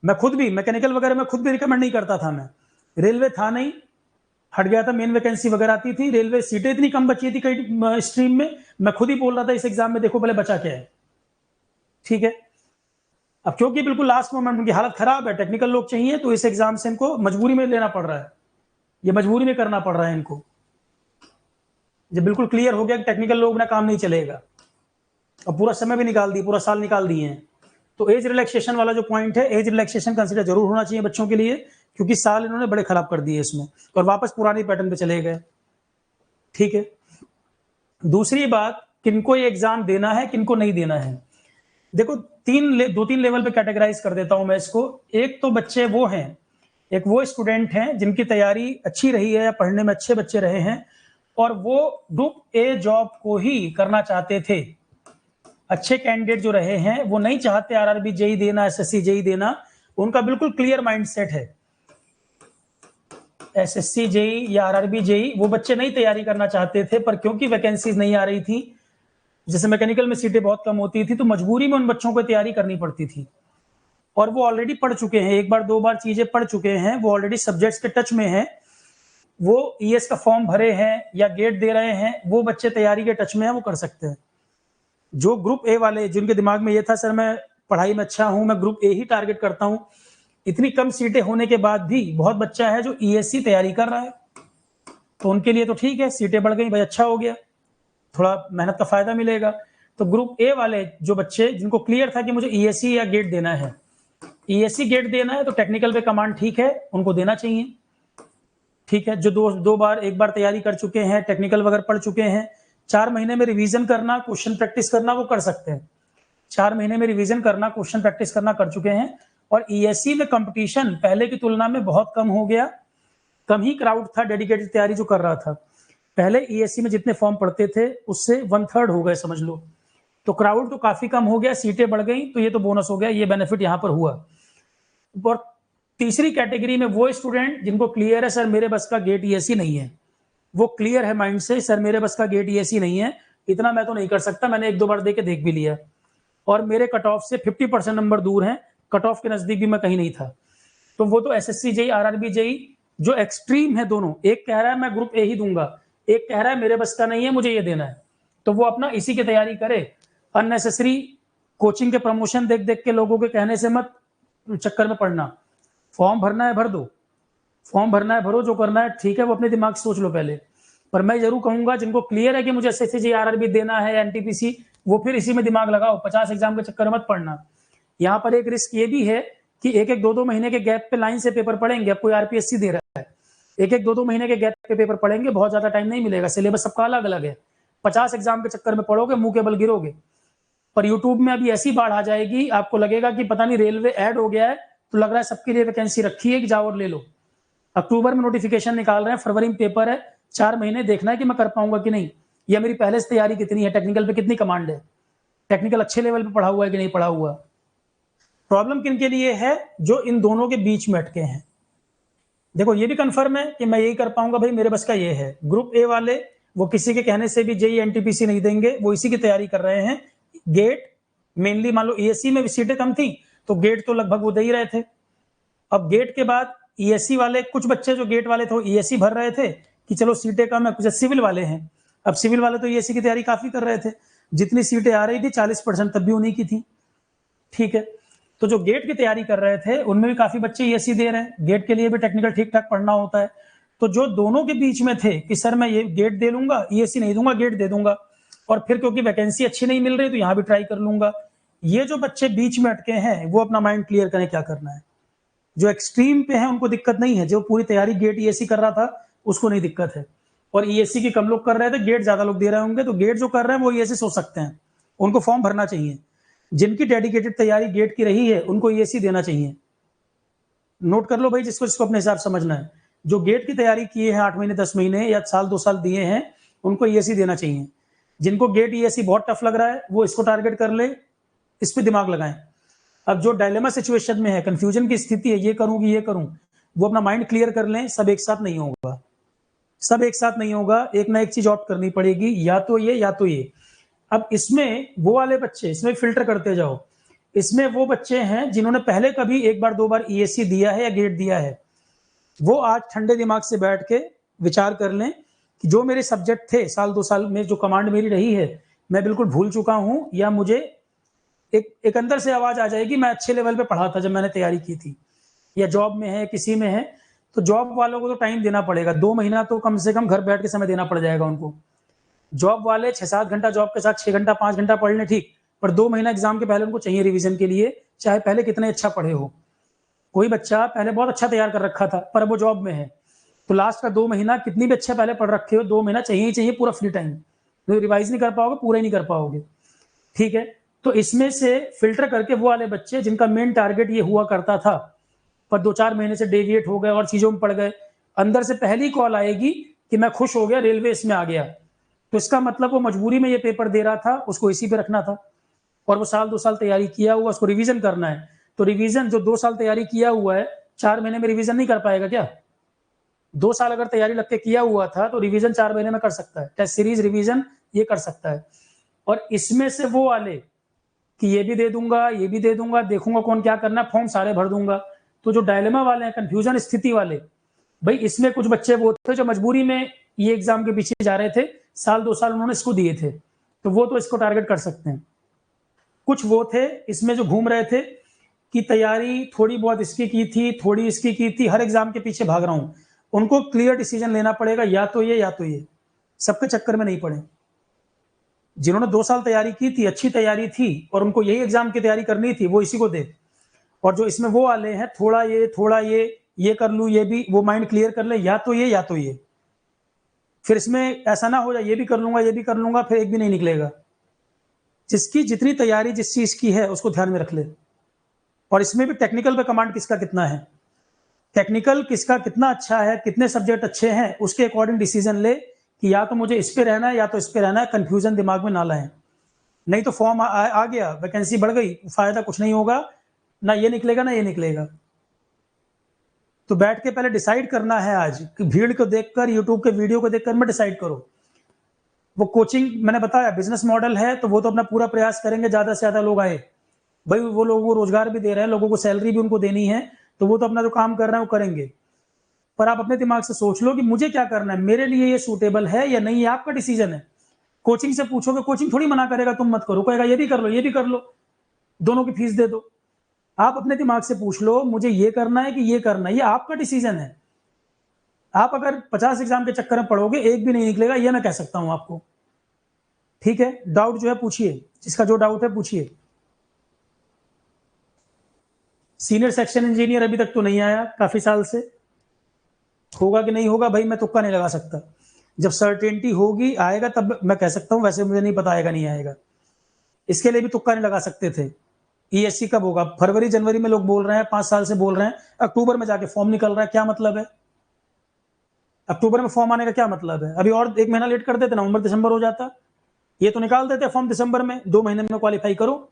मैं खुद भी मैकेनिकल वगैरह में खुद भी रिकमेंड नहीं करता था। मैं रेलवे था नहीं, हट गया था, मेन वैकेंसी वगैरह आती थी, रेलवे सीटें इतनी कम बची थी कई स्ट्रीम में, मैं खुद ही बोल रहा था इस एग्जाम में देखो भले बचा क्या है। ठीक है, अब क्योंकि बिल्कुल लास्ट मोमेंट उनकी हालत खराब है, टेक्निकल लोग चाहिए, तो इस एग्जाम से इनको मजबूरी में लेना पड़ रहा है, ये मजबूरी में करना पड़ रहा है इनको। जब बिल्कुल क्लियर हो गया कि टेक्निकल लोग ना काम नहीं चलेगा, और पूरा समय भी निकाल दिया, पूरा साल निकाल दिए हैं। तो एज रिलैक्सेशन वाला जो पॉइंट है, एज रिलैक्सेशन कंसिडर जरूर होना चाहिए बच्चों के लिए, क्योंकि साल इन्होंने बड़े खराब कर दिए इसमें और वापस पुराने पैटर्न पे चले गए। ठीक है, दूसरी बात, किनको ये एग्जाम देना है, किनको नहीं देना है। देखो दो तीन लेवल पे कैटेगराइज कर देता हूं मैं इसको। एक तो बच्चे वो हैं, एक वो स्टूडेंट हैं जिनकी तैयारी अच्छी रही है या पढ़ने में अच्छे बच्चे रहे हैं और वो ग्रुप ए जॉब को ही करना चाहते थे। अच्छे कैंडिडेट जो रहे हैं वो नहीं चाहते आरआरबी जेई देना, एसएससी जेई देना, उनका बिल्कुल क्लियर माइंडसेट है। एसएससी जेई या आरआरबी जेई वो बच्चे नहीं तैयारी करना चाहते थे, पर क्योंकि वैकेंसीज नहीं आ रही थी, जैसे मैकेनिकल में सीटें बहुत कम होती थी, तो मजबूरी में उन बच्चों को तैयारी करनी पड़ती थी। और वो ऑलरेडी पढ़ चुके हैं, एक बार दो बार चीजें पढ़ चुके हैं, वो ऑलरेडी सब्जेक्ट्स के टच में हैं, वो ईएस का फॉर्म भरे हैं या गेट दे रहे हैं, वो बच्चे तैयारी के टच में हैं, वो कर सकते हैं। जो ग्रुप ए वाले, जिनके दिमाग में ये था सर मैं पढ़ाई में अच्छा हूं, मैं ग्रुप ए ही टारगेट करता हूं, इतनी कम सीटें होने के बाद भी बहुत बच्चा है जो ईएससी तैयारी कर रहा है, तो उनके लिए तो ठीक है, सीटें बढ़ गई भाई, अच्छा हो गया, थोड़ा मेहनत का फायदा मिलेगा। तो ग्रुप ए वाले जो बच्चे जिनको क्लियर था कि मुझे ईएससी या गेट देना है, ईएससी गेट देना है, तो टेक्निकल पे कमांड ठीक है, उनको देना चाहिए। ठीक है, जो दो बार एक बार तैयारी कर चुके हैं, टेक्निकल वगैरह पढ़ चुके हैं, 4 महीने में रिवीजन करना, क्वेश्चन प्रैक्टिस करना, वो कर सकते हैं। 4 महीने में रिवीजन करना, क्वेश्चन प्रैक्टिस करना कर चुके हैं। और ईएससी में कंपटीशन पहले की तुलना में बहुत कम हो गया, कम ही क्राउड था डेडिकेटेड तैयारी जो कर रहा था। पहले ईएससी में जितने फॉर्म पढ़ते थे उससे 1/3 हो गए समझ लो, तो क्राउड तो काफी कम हो गया, सीटें बढ़ गई, तो ये तो बोनस हो गया, ये बेनिफिट यहाँ पर हुआ। और तीसरी कैटेगरी में वो स्टूडेंट जिनको क्लियर है सर मेरे बस का गेट ईएससी नहीं है, वो क्लियर है माइंड से सर मेरे बस का गेट ईएससी नहीं है, इतना मैं तो नहीं कर सकता, मैंने एक दो बार दे के देख भी लिया और मेरे कट ऑफ से 50% नंबर दूर हैं, कट ऑफ के नजदीक भी मैं कहीं नहीं था, तो वो तो एसएससी जेई आरआरबी जेई जो एक्सट्रीम है दोनों, एक कह रहा है मैं ग्रुप ए ही दूंगा, एक कह रहा है मेरे बस का नहीं है मुझे ये देना है, तो वो अपना इसी की तैयारी करे। अननेसेसरी कोचिंग के प्रमोशन देख देख के लोगों के कहने से मत चक्कर में पड़ना। फॉर्म भरना है भर दो, फॉर्म भरना है भरो, जो करना है ठीक है, वो अपने दिमाग से सोच लो पहले। पर मैं जरूर कहूंगा जिनको क्लियर है कि मुझे एसएससी जेई आरआरबी देना है, एनटीपीसी, वो फिर इसी में दिमाग लगाओ, 50 एग्जाम के चक्कर में मत पढ़ना। यहाँ पर एक रिस्क ये भी है कि एक एक दो दो महीने के गैप पे लाइन से पेपर पढ़ेंगे, अब कोई आरपीएससी दे रहा है, एक एक दो दो महीने के गैप पे पेपर पढ़ेंगे, बहुत ज्यादा टाइम नहीं मिलेगा, सिलेबस सबका अलग अलग है, 50 एग्जाम के चक्कर में पढ़ोगे, मुंह के बल गिरोगे। पर यूट्यूब में अभी ऐसी बाढ़ आ जाएगी, आपको लगेगा कि पता नहीं रेलवे ऐड हो गया है, तो लग रहा है सबके लिए वैकेंसी रखी है कि जाओ और ले लो। अक्टूबर में नोटिफिकेशन निकाल रहे हैं, फरवरी में पेपर है, 4 महीने देखना है कि मैं कर पाऊंगा कि नहीं, या मेरी पहले से तैयारी कितनी है, टेक्निकल पे कितनी कमांड है, टेक्निकल अच्छे लेवल पे पढ़ा हुआ है कि नहीं पढ़ा हुआ। प्रॉब्लम किन के लिए है, जो इन दोनों के बीच में अटके हैं। देखो ये भी कंफर्म है कि मैं यही कर पाऊंगा भाई, मेरे बस का ये है। ग्रुप ए वाले वो किसी के कहने से भी जेई एनटीपीसी नहीं देंगे, वो इसी की तैयारी कर रहे हैं। गेट मेनली, मान लो ईएससी में भी सीटें कम थी तो गेट तो लगभग वो दे ही रहे थे। अब गेट के बाद ईएससी वाले, कुछ बच्चे जो गेट वाले थे ईएससी भर रहे थे कि चलो सीटें कम है, कुछ सिविल वाले हैं, अब सिविल वाले तो ईएससी की तैयारी काफी कर रहे थे, जितनी सीटें आ रही थी 40% तब भी उन्हीं की थी। ठीक है, तो जो गेट की तैयारी कर रहे थे उनमें भी काफी बच्चे ईएससी दे रहे हैं, गेट के लिए भी टेक्निकल ठीक ठाक पढ़ना होता है। तो जो दोनों के बीच में थे कि सर मैं ये गेट दे लूंगा, ईएससी नहीं दूंगा, गेट दे दूंगा, और फिर क्योंकि वैकेंसी अच्छी नहीं मिल रही तो यहां भी ट्राई कर लूंगा, ये जो बच्चे बीच में अटके हैं वो अपना माइंड क्लियर करें क्या करना है। जो एक्सट्रीम पे है उनको दिक्कत नहीं है, जो पूरी तैयारी गेट ईएससी कर रहा था उसको नहीं दिक्कत है, और ईएससी की कम लोग कर रहे थे, गेट ज्यादा लोग दे रहे होंगे, तो गेट जो कर रहे हैं वो ईएससी सोच सकते हैं, उनको फॉर्म भरना चाहिए। जिनकी डेडिकेटेड तैयारी गेट की रही है उनको ईएससी देना चाहिए। नोट कर लो भाई, जिसको जिसको अपने हिसाब समझना है। जो गेट की तैयारी किए हैं 8 महीने 10 महीने या साल 2 साल दिए हैं, उनको ईएससी देना चाहिए। जिनको गेट ईएससी बहुत टफ लग रहा है वो इसको टारगेट कर ले, इस पर दिमाग लगाएं। अब जो डायलेमा सिचुएशन में है, कंफ्यूजन की स्थिति है, ये करूं कि ये करूं, वो अपना माइंड क्लियर कर लें। सब एक साथ नहीं होगा, सब एक साथ नहीं होगा, एक ना एक चीज ऑप्ट करनी पड़ेगी, या तो ये या तो ये। अब इसमें वो वाले बच्चे, इसमें फिल्टर करते जाओ, इसमें वो बच्चे हैं जिन्होंने पहले कभी एक बार दो बार ईएससी दिया है या गेट दिया है, वो आज ठंडे दिमाग से बैठ के विचार कर लें कि जो मेरे सब्जेक्ट थे साल 2 साल में, जो कमांड मेरी रही है, मैं बिल्कुल भूल चुका हूं, या मुझे एक अंदर से आवाज आ जाएगी मैं अच्छे लेवल पे पढ़ा था जब मैंने तैयारी की थी, या जॉब में है किसी में है, तो जॉब वालों को तो टाइम देना पड़ेगा, 2 महीना तो कम से कम घर बैठ के समय देना पड़ जाएगा उनको। जॉब वाले 6-7 घंटा जॉब के साथ 6 घंटा 5 घंटा पढ़ लें ठीक, पर 2 महीना एग्जाम के पहले उनको चाहिए रिवीजन के लिए, चाहे पहले कितने अच्छा पढ़े हो। कोई बच्चा पहले बहुत अच्छा तैयार कर रखा था पर वो जॉब में है, तो लास्ट का 2 महीना कितनी भी अच्छे पहले पढ़ रखे हो, 2 महीना चाहिए ही चाहिए पूरा फ्री टाइम, तो रिवाइज नहीं कर पाओगे, पूरा ही नहीं कर पाओगे। ठीक है, तो इसमें से फिल्टर करके वो वाले बच्चे जिनका मेन टारगेट ये हुआ करता था पर 2-4 महीने से डेविएट हो गए और चीजों में पड़ गए, अंदर से पहली कॉल आएगी कि मैं खुश हो गया, रेलवे इसमें आ गया, तो इसका मतलब वो मजबूरी में ये पेपर दे रहा था, उसको इसी पे रखना था और वो साल 2 साल तैयारी किया हुआ, उसको रिवीजन करना है, तो रिवीजन जो 2 साल तैयारी किया हुआ है 4 महीने में रिवीजन नहीं कर पाएगा क्या? 2 साल अगर तैयारी लग के किया हुआ था तो रिवीजन 4 महीने में कर सकता है, टेस्ट सीरीज रिवीजन ये कर सकता है। और इसमें से वो वाले कि ये भी दे दूंगा, ये भी दे दूंगा, देखूंगा कौन क्या करना, फॉर्म सारे भर दूंगा, तो जो डायलेमा वाले हैं, कंफ्यूजन स्थिति वाले, भाई इसमें कुछ बच्चे वो थे जो मजबूरी में ये एग्जाम के पीछे जा रहे थे, साल 2 साल उन्होंने इसको दिए थे, तो वो तो इसको टारगेट कर सकते हैं। कुछ वो थे इसमें जो घूम रहे थे कि तैयारी थोड़ी बहुत इसकी की थी, थोड़ी इसकी की थी, हर एग्जाम के पीछे भाग रहा हूं, उनको क्लियर डिसीजन लेना पड़ेगा, या तो ये या तो ये, सबके चक्कर में नहीं पड़े। जिन्होंने 2 साल तैयारी की थी, अच्छी तैयारी थी और उनको यही एग्जाम की तैयारी करनी थी, वो इसी को दे। और जो इसमें वो वाले हैं थोड़ा ये कर लूं, ये भी, वो माइंड क्लियर कर ले, या तो ये या तो ये, फिर इसमें ऐसा ना हो जाए ये भी कर लूंगा ये भी कर लूंगा, फिर एक भी नहीं निकलेगा। जिसकी जितनी तैयारी जिस चीज की है उसको ध्यान में रख ले। और इसमें भी टेक्निकल पे कमांड किसका कितना है, टेक्निकल किसका कितना अच्छा है, कितने सब्जेक्ट अच्छे हैं, उसके अकॉर्डिंग डिसीजन ले कि या तो मुझे इस पे रहना है या तो इस पे रहना है, कंफ्यूजन दिमाग में ना लाएं। नहीं तो फॉर्म आ गया, वैकेंसी बढ़ गई, फायदा कुछ नहीं होगा, ना ये निकलेगा ना ये निकलेगा। तो बैठ के पहले डिसाइड करना है आज कि भीड़ को देखकर, यूट्यूब के वीडियो को देखकर मत डिसाइड करो। वो कोचिंग मैंने बताया बिजनेस मॉडल है, तो वो तो अपना पूरा प्रयास करेंगे ज्यादा से ज्यादा लोग आए, भाई वो लोगों को रोजगार भी दे रहे हैं, लोगों को सैलरी भी उनको देनी है, तो वो तो अपना जो काम कर रहे हैं वो करेंगे। पर आप अपने दिमाग से सोच लो कि मुझे क्या करना है, मेरे लिए ये सूटेबल है या नहीं, ये आपका डिसीजन है। कोचिंग से पूछोगे, कोचिंग थोड़ी मना करेगा तुम मत करो, कहेगा ये भी कर लो ये भी कर लो, दोनों की फीस दे दो। आप अपने दिमाग से पूछ लो मुझे ये करना है कि ये करना है, ये आपका डिसीजन है। आप अगर 50 एग्जाम के चक्कर में पढ़ोगे एक भी नहीं निकलेगा, ये मैं कह सकता हूं आपको। ठीक है, डाउट जो है पूछिए, जिसका जो डाउट है पूछिए। सीनियर सेक्शन इंजीनियर अभी तक तो नहीं आया, काफी साल से, होगा कि नहीं होगा भाई मैं तुक्का नहीं लगा सकता, जब सर्टेनिटी होगी आएगा तब मैं कह सकता हूं, वैसे मुझे नहीं पता आएगा नहीं आएगा, इसके लिए भी तुक्का नहीं लगा सकते थे। ईएससी कब होगा, फरवरी जनवरी में लोग बोल रहे हैं, 5 साल से बोल रहे हैं, अक्टूबर में जाके फॉर्म निकल रहा है, क्या मतलब है? अक्टूबर में फॉर्म आने का क्या मतलब है? अभी और 1 महीना लेट कर देते, नवंबर दिसंबर हो जाता, ये तो निकाल देते फॉर्म दिसंबर में, 2 महीने में क्वालिफाई करो।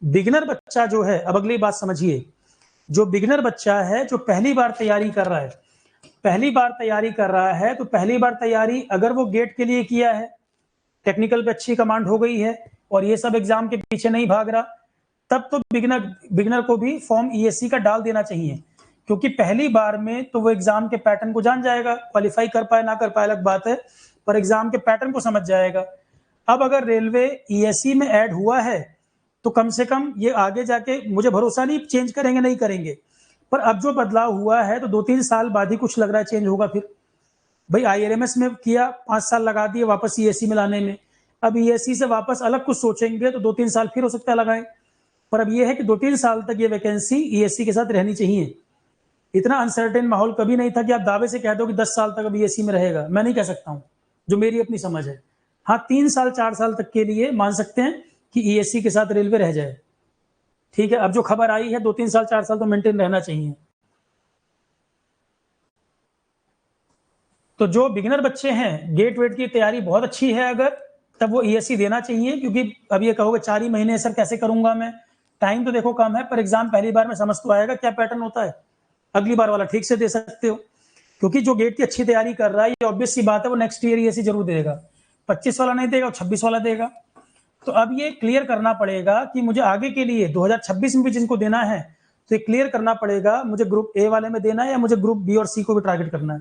बिगिनर बच्चा जो है, अब अगली बात समझिए, जो बिगिनर बच्चा है जो पहली बार तैयारी कर रहा है, पहली बार तैयारी कर रहा है, तो पहली बार तैयारी अगर वो गेट के लिए किया है, टेक्निकल पे अच्छी कमांड हो गई है और ये सब एग्जाम के पीछे नहीं भाग रहा, तब तो बिगिनर को भी फॉर्म ईएससी का डाल देना चाहिए, क्योंकि पहली बार में तो वो एग्जाम के पैटर्न को जान जाएगा, क्वालिफाई कर पाए ना कर पाए अलग बात है, पर एग्जाम के पैटर्न को समझ जाएगा। अब अगर रेलवे ईएससी में ऐड हुआ है तो कम से कम ये आगे जाके, मुझे भरोसा नहीं चेंज करेंगे नहीं करेंगे, पर अब जो बदलाव हुआ है तो 2-3 साल बाद ही कुछ लग रहा है चेंज होगा। फिर भाई आईआरएमएस में किया, 5 साल लगा दिए वापस ईएससी में लाने में, अब ईएससी से वापस अलग कुछ सोचेंगे तो 2-3 साल फिर हो सकता है लगाएं, पर अब ये है कि 2-3 साल तक ये वैकेंसी ईएससी के साथ रहनी चाहिए। इतना अनसर्टेन माहौल कभी नहीं था कि आप दावे से कह दो कि 10 साल तक अब ईएससी में रहेगा, मैं नहीं कह सकता हूं, जो मेरी अपनी समझ है। हाँ 3 साल 4 साल तक के लिए मान सकते हैं कि ईएससी के साथ रेलवे रह जाए, ठीक है। अब जो खबर आई है 2-3 साल 4 साल तो मेंटेन रहना चाहिए। तो जो बिगिनर बच्चे हैं, गेट वेट की तैयारी बहुत अच्छी है अगर, तब वो ईएससी देना चाहिए, क्योंकि अब ये कहोगे 4 ही महीने सर कैसे करूंगा मैं, टाइम तो देखो कम है, पर एग्जाम पहली बार में समझ तो आएगा क्या पैटर्न होता है, अगली बार वाला ठीक से दे सकते हो। क्योंकि जो गेट की अच्छी तैयारी कर रहा है, ये ऑब्वियस सी बात है वो नेक्स्ट ईयर ईएससी जरूर देगा, 25 वाला नहीं देगा, 26 वाला देगा। तो अब ये क्लियर करना पड़ेगा कि मुझे आगे के लिए 2026 में भी जिनको देना है, तो ये क्लियर करना पड़ेगा मुझे ग्रुप ए वाले में देना है या मुझे ग्रुप बी और सी को भी टारगेट करना है,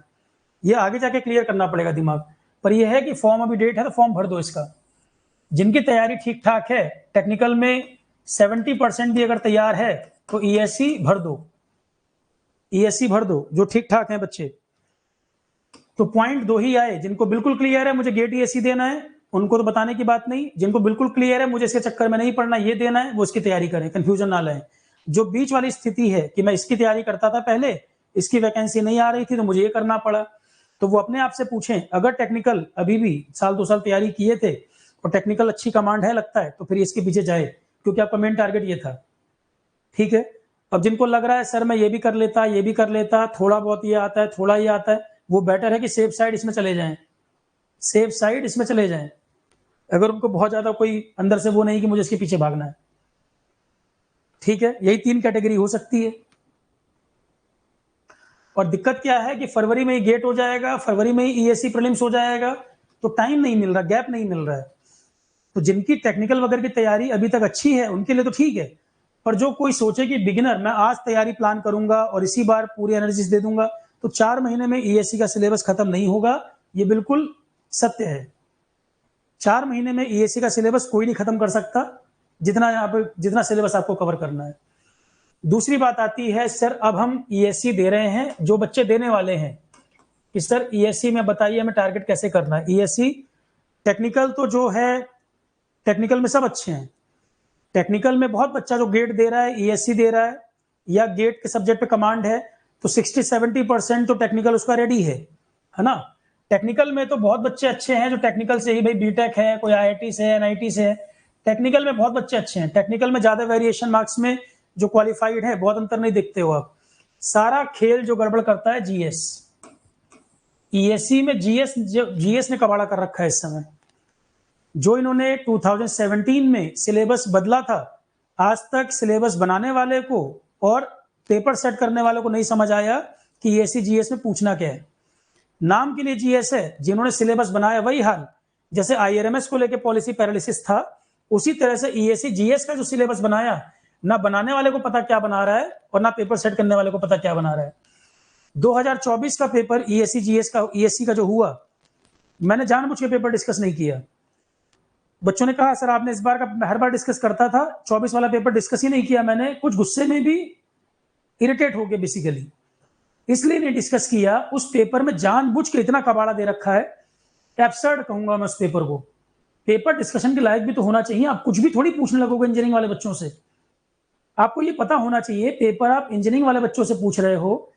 ये आगे जाके क्लियर करना पड़ेगा दिमाग पर। यह है कि फॉर्म अभी डेट है तो फॉर्म भर दो इसका, जिनकी तैयारी ठीक ठाक है, टेक्निकल में 70% भी अगर तैयार है तो ईएससी भर दो, ईएससी भर दो जो ठीक ठाक है बच्चे। तो पॉइंट 2 ही आए, जिनको बिल्कुल क्लियर है मुझे गेट ईएससी देना है उनको तो बताने की बात नहीं, जिनको बिल्कुल क्लियर है मुझे इसके चक्कर में नहीं पड़ना ये देना है, वो इसकी तैयारी करें, कंफ्यूजन ना लाएं। जो बीच वाली स्थिति है कि मैं इसकी तैयारी करता था पहले, इसकी वैकेंसी नहीं आ रही थी तो मुझे ये करना पड़ा, तो वो अपने आप से पूछें, अगर टेक्निकल अभी भी साल 2 साल तैयारी किए थे और टेक्निकल अच्छी कमांड है लगता है, तो फिर इसके पीछे जाए, क्योंकि आपका मेन टारगेट ये था। ठीक है, अब जिनको लग रहा है सर मैं ये भी कर लेता, ये भी कर लेता, थोड़ा बहुत ये आता है, थोड़ा ये आता है, वो बेटर है कि सेफ साइड इसमें चले जाएं, सेफ साइड इसमें चले जाएं, अगर उनको बहुत ज्यादा कोई अंदर से वो नहीं कि मुझे इसके पीछे भागना है। ठीक है, यही 3 कैटेगरी हो सकती है। और दिक्कत क्या है कि फरवरी में ही गेट हो जाएगा, फरवरी में ही ईएससी प्रीलिम्स हो जाएगा, तो टाइम नहीं मिल रहा, गैप नहीं मिल रहा है। तो जिनकी टेक्निकल वगैरह की तैयारी अभी तक अच्छी है उनके लिए तो ठीक है, पर जो कोई सोचे कि बिगिनर मैं आज तैयारी प्लान करूंगा और इसी बार पूरी एनर्जी दे दूंगा, तो 4 महीने में ईएससी का सिलेबस खत्म नहीं होगा, ये बिल्कुल सत्य है। 4 महीने में ईएससी का सिलेबस कोई नहीं खत्म कर सकता, जितना सिलेबस आपको कवर करना है। दूसरी बात आती है, सर अब हम ईएससी दे रहे हैं, जो बच्चे देने वाले हैं कि सर ईएससी में बताइए हमें टारगेट कैसे करना है। ईएससी टेक्निकल तो जो है, टेक्निकल में सब अच्छे हैं, टेक्निकल में बहुत बच्चा जो गेट दे रहा है, ईएससी दे रहा है या गेट के सब्जेक्ट पे कमांड है, तो 60-70% तो टेक्निकल उसका रेडी है ना। टेक्निकल में तो बहुत बच्चे अच्छे हैं जो टेक्निकल से ही, भाई बीटेक है, कोई आईआईटी से है, एनआईटी से है, टेक्निकल में बहुत बच्चे अच्छे हैं। टेक्निकल में ज्यादा वेरिएशन मार्क्स में जो क्वालिफाइड है, बहुत अंतर नहीं देखते हो आप। सारा खेल जो गड़बड़ करता है जीएस, ईएससी में जीएस ने कबाड़ा कर रखा है इस समय। जो इन्होंने 2017 में सिलेबस बदला था, आज तक सिलेबस बनाने वाले को और पेपर सेट करने वाले को नहीं समझ आया कि ईएससी जीएस में पूछना क्या है। नाम के लिए जीएस है, जिन्होंने सिलेबस बनाया वही हाल, जैसे आईआरएमएस को लेकर पॉलिसी पैरालिसिस था, उसी तरह से ईएससी जीएस का जो सिलेबस बनाया, ना बनाने वाले को पता क्या बना रहा है और ना पेपर सेट करने वाले को पता क्या बना रहा है। 2024 का पेपर ईएससी जीएस का, ईएससी का जो हुआ, मैंने जानबूझ के पेपर डिस्कस नहीं किया। बच्चों ने कहा सर आपने इस बार का हर बार डिस्कस करता था, 24 वाला पेपर डिस्कस ही नहीं किया। मैंने कुछ गुस्से में भी इरिटेट हो गया, बेसिकली इसलिए नहीं डिस्कस किया। उस पेपर में जानबूझ के इतना कबाड़ा दे रखा है, एब्सर्ड कहूंगा मैं उस पेपर को। पेपर डिस्कशन के लायक भी तो होना चाहिए, आप कुछ भी थोड़ी पूछने लगोगे इंजीनियरिंग वाले बच्चों से। आपको ये पता होना चाहिए पेपर आप इंजीनियरिंग वाले बच्चों से पूछ रहे हो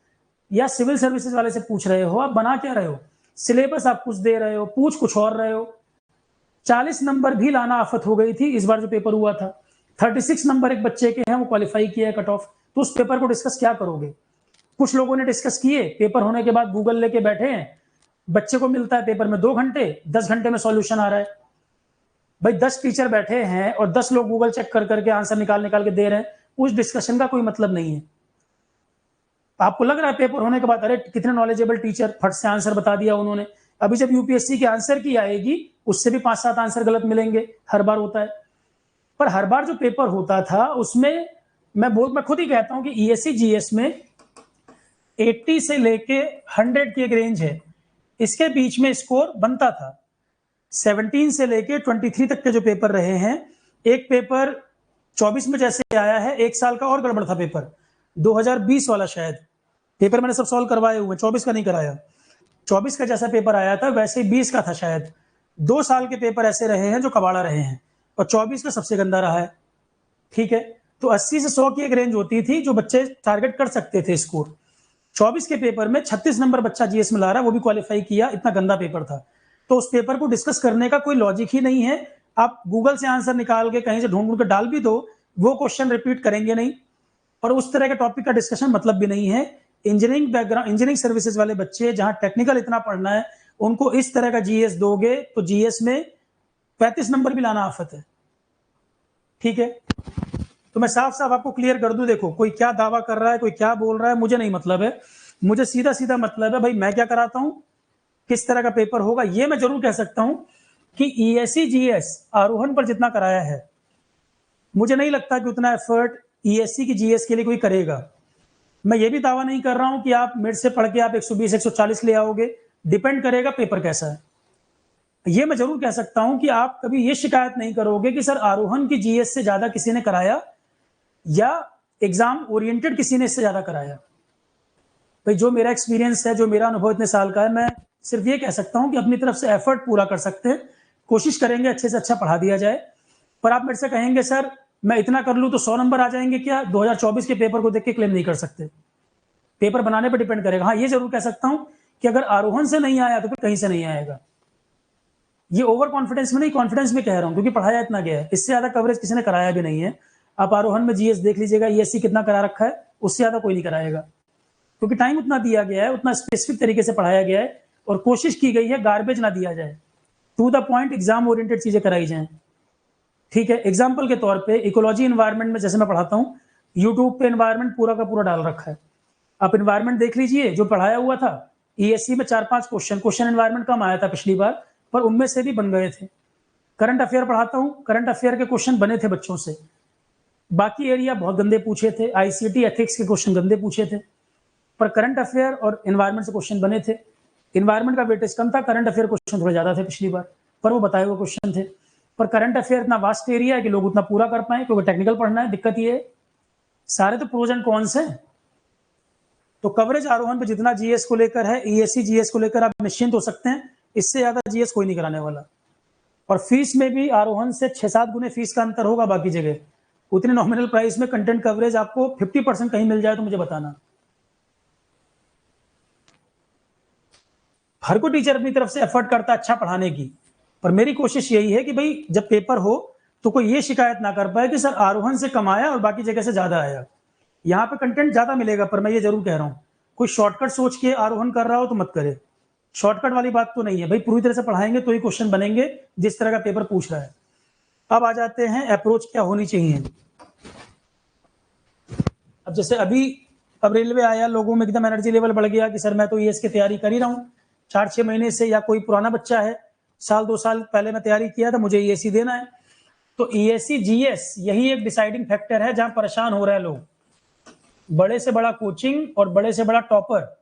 या सिविल सर्विसेज वाले से पूछ रहे हो, आप बना क्या रहे हो। सिलेबस आप कुछ दे रहे हो, पूछ कुछ और रहे हो। 40 नंबर भी लाना आफत हो गई थी इस बार जो पेपर हुआ था। 36 नंबर एक बच्चे के हैं, वो क्वालिफाई किया है कट ऑफ, तो उस पेपर को डिस्कस क्या करोगे। कुछ लोगों ने डिस्कस किए, पेपर होने के बाद गूगल लेके बैठे हैं, बच्चे को मिलता है पेपर में 2 घंटे, 10 घंटे में सॉल्यूशन आ रहा है। भाई 10 टीचर बैठे हैं और 10 लोग गूगल चेक कर करके आंसर निकाल के दे रहे हैं, उस डिस्कशन का कोई मतलब नहीं है। आपको लग रहा है पेपर होने के बाद अरे कितने नॉलेजेबल टीचर, फट से आंसर बता दिया उन्होंने। अभी जब यूपीएससी के आंसर की आएगी, उससे भी 5-7 आंसर गलत मिलेंगे, हर बार होता है। पर हर बार जो पेपर होता था उसमें मैं खुद ही कहता हूं कि ईएससी जीएस में 80 से लेके 100 की एक रेंज है, इसके बीच में स्कोर बनता था। 17 से लेके 23 तक के जो पेपर रहे हैं, एक पेपर 24 में जैसे आया है, 1 साल का और गड़बड़ था पेपर, 2020 वाला शायद पेपर मैंने सब सॉल्व करवाए हुए, 24 का नहीं कराया। 24 का जैसा पेपर आया था वैसे 20 का था शायद। 2 साल के पेपर ऐसे रहे हैं जो कबाड़ा रहे हैं, और 24 का सबसे गंदा रहा है। ठीक है, तो 80 से 100 की एक रेंज होती थी जो बच्चे टारगेट कर सकते थे स्कोर। 24 के पेपर में 36 नंबर बच्चा जीएस में ला रहा है, वो भी क्वालिफाई किया, इतना गंदा पेपर था। तो उस पेपर को डिस्कस करने का कोई लॉजिक ही नहीं है। आप गूगल से आंसर निकाल के कहीं से ढूंढ के डाल भी दो, वो क्वेश्चन रिपीट करेंगे नहीं, और उस तरह के टॉपिक का डिस्कशन मतलब भी नहीं है। इंजीनियरिंग बैकग्राउंड, इंजीनियरिंग सर्विसेज वाले बच्चे जहां टेक्निकल इतना पढ़ना है, उनको इस तरह का जीएस दोगे तो जीएस में 35 नंबर भी लाना आफत है। ठीक है, तो मैं साफ साफ आपको क्लियर कर दूं, देखो कोई क्या दावा कर रहा है, कोई क्या बोल रहा है, मुझे नहीं मतलब है। मुझे सीधा सीधा मतलब है भाई मैं क्या कराता हूं, किस तरह का पेपर होगा। ये मैं जरूर कह सकता हूं कि ईएससी जीएस आरोहण पर जितना कराया है, मुझे नहीं लगता कि उतना एफर्ट ईएससी की जीएस के लिए कोई करेगा। मैं ये भी दावा नहीं कर रहा हूं कि आप मेरे से पढ़ के आप 120 140 ले आओगे, डिपेंड करेगा पेपर कैसा है। ये मैं जरूर कह सकता हूं कि आप कभी ये शिकायत नहीं करोगे कि सर आरोहण की जीएस से ज्यादा किसी ने कराया या एग्जाम ओरिएंटेड किसी ने इससे ज्यादा कराया। भाई जो मेरा एक्सपीरियंस है, जो मेरा अनुभव इतने साल का है, मैं सिर्फ ये कह सकता हूं कि अपनी तरफ से एफर्ट पूरा कर सकते हैं, कोशिश करेंगे अच्छे से अच्छा पढ़ा दिया जाए। पर आप मेरे से कहेंगे सर मैं इतना कर लूं तो 100 नंबर आ जाएंगे क्या? 2024 के पेपर को देख के क्लेम नहीं कर सकते, पेपर बनाने पर डिपेंड करेगा। हाँ, ये जरूर कह सकता हूं कि अगर आरोहण से नहीं आया तो फिर कहीं से नहीं आएगा। ये ओवर कॉन्फिडेंस में नहीं, कॉन्फिडेंस में कह रहा हूं, क्योंकि पढ़ाया इतना गया है, इससे ज्यादा कवरेज किसी ने कराया भी नहीं है। आप आरोहण में जीएस देख लीजिएगा, ईएससी कितना करा रखा है, उससे ज्यादा कोई नहीं कराएगा, क्योंकि टाइम उतना दिया गया है, उतना स्पेसिफिक तरीके से पढ़ाया गया है, और कोशिश की गई है गार्बेज ना दिया जाए, to the point exam oriented चीजें कराई जाए। ठीक है, एग्जाम्पल के तौर पे इकोलॉजी एनवायरनमेंट में जैसे मैं पढ़ाता हूँ, यूट्यूब पे एनवायरनमेंट पूरा का पूरा डाल रखा है, आप एनवायरनमेंट देख लीजिए, जो पढ़ाया हुआ था। ईएससी में 4-5 क्वेश्चन एनवायरनमेंट कम आया था पिछली बार, पर उनमें से भी बन गए थे। करंट अफेयर पढ़ाता हूँ, करंट अफेयर के क्वेश्चन बने थे बच्चों से, बाकी एरिया बहुत गंदे पूछे थे, आईसीटी एथिक्स के क्वेश्चन गंदे पूछे थे, पर करंट अफेयर और एनवायरनमेंट से क्वेश्चन बने थे। एनवायरनमेंट का वेटेज कम था, करंट अफेयर क्वेश्चन थोड़े ज्यादा थे पिछली बार, पर वो बताए हुए क्वेश्चन थे। पर करंट अफेयर इतना वास्ट एरिया है कि लोग उतना पूरा कर पाए, क्योंकि टेक्निकल पढ़ना है। दिक्कत ये है, सारे तो प्रोज एंड कॉन्स हैं। तो कवरेज आरोहण पे जितना जीएस को लेकर है, ईएससी जीएस को लेकर आप निश्चिंत हो सकते हैं, इससे ज्यादा जीएस कोई नहीं कराने वाला। और फीस में भी आरोहण से 6-7 गुने फीस का अंतर होगा बाकी जगह। उतने नॉमिनल प्राइस में कंटेंट कवरेज आपको 50% कहीं मिल जाए तो मुझे बताना। हर कोई टीचर अपनी तरफ से एफर्ट करता है अच्छा पढ़ाने की, पर मेरी कोशिश यही है कि भाई जब पेपर हो तो कोई ये शिकायत ना कर पाए कि सर आरोहण से कम आया और बाकी जगह से ज्यादा आया। यहाँ पे कंटेंट ज्यादा मिलेगा, पर मैं ये जरूर कह रहा हूँ, कोई शॉर्टकट सोच के आरोहण कर रहा हो तो मत करे। शॉर्टकट वाली बात तो नहीं है भाई, पूरी तरह से पढ़ाएंगे तो ही क्वेश्चन बनेंगे जिस तरह का पेपर पूछ रहा है। अब आ जाते हैं अप्रोच क्या होनी चाहिए। अब जैसे अब रेलवे आया, लोगों में एकदम एनर्जी लेवल बढ़ गया कि सर मैं तो ईएस की तैयारी कर ही रहा हूँ 4-6 महीने से, या कोई पुराना बच्चा है 1-2 साल पहले मैं तैयारी किया था, मुझे ईएससी देना है। तो ईएससी जीएस यही एक डिसाइडिंग फैक्टर है जहां परेशान हो रहे हैं लोग। बड़े से बड़ा कोचिंग और बड़े से बड़ा टॉपर,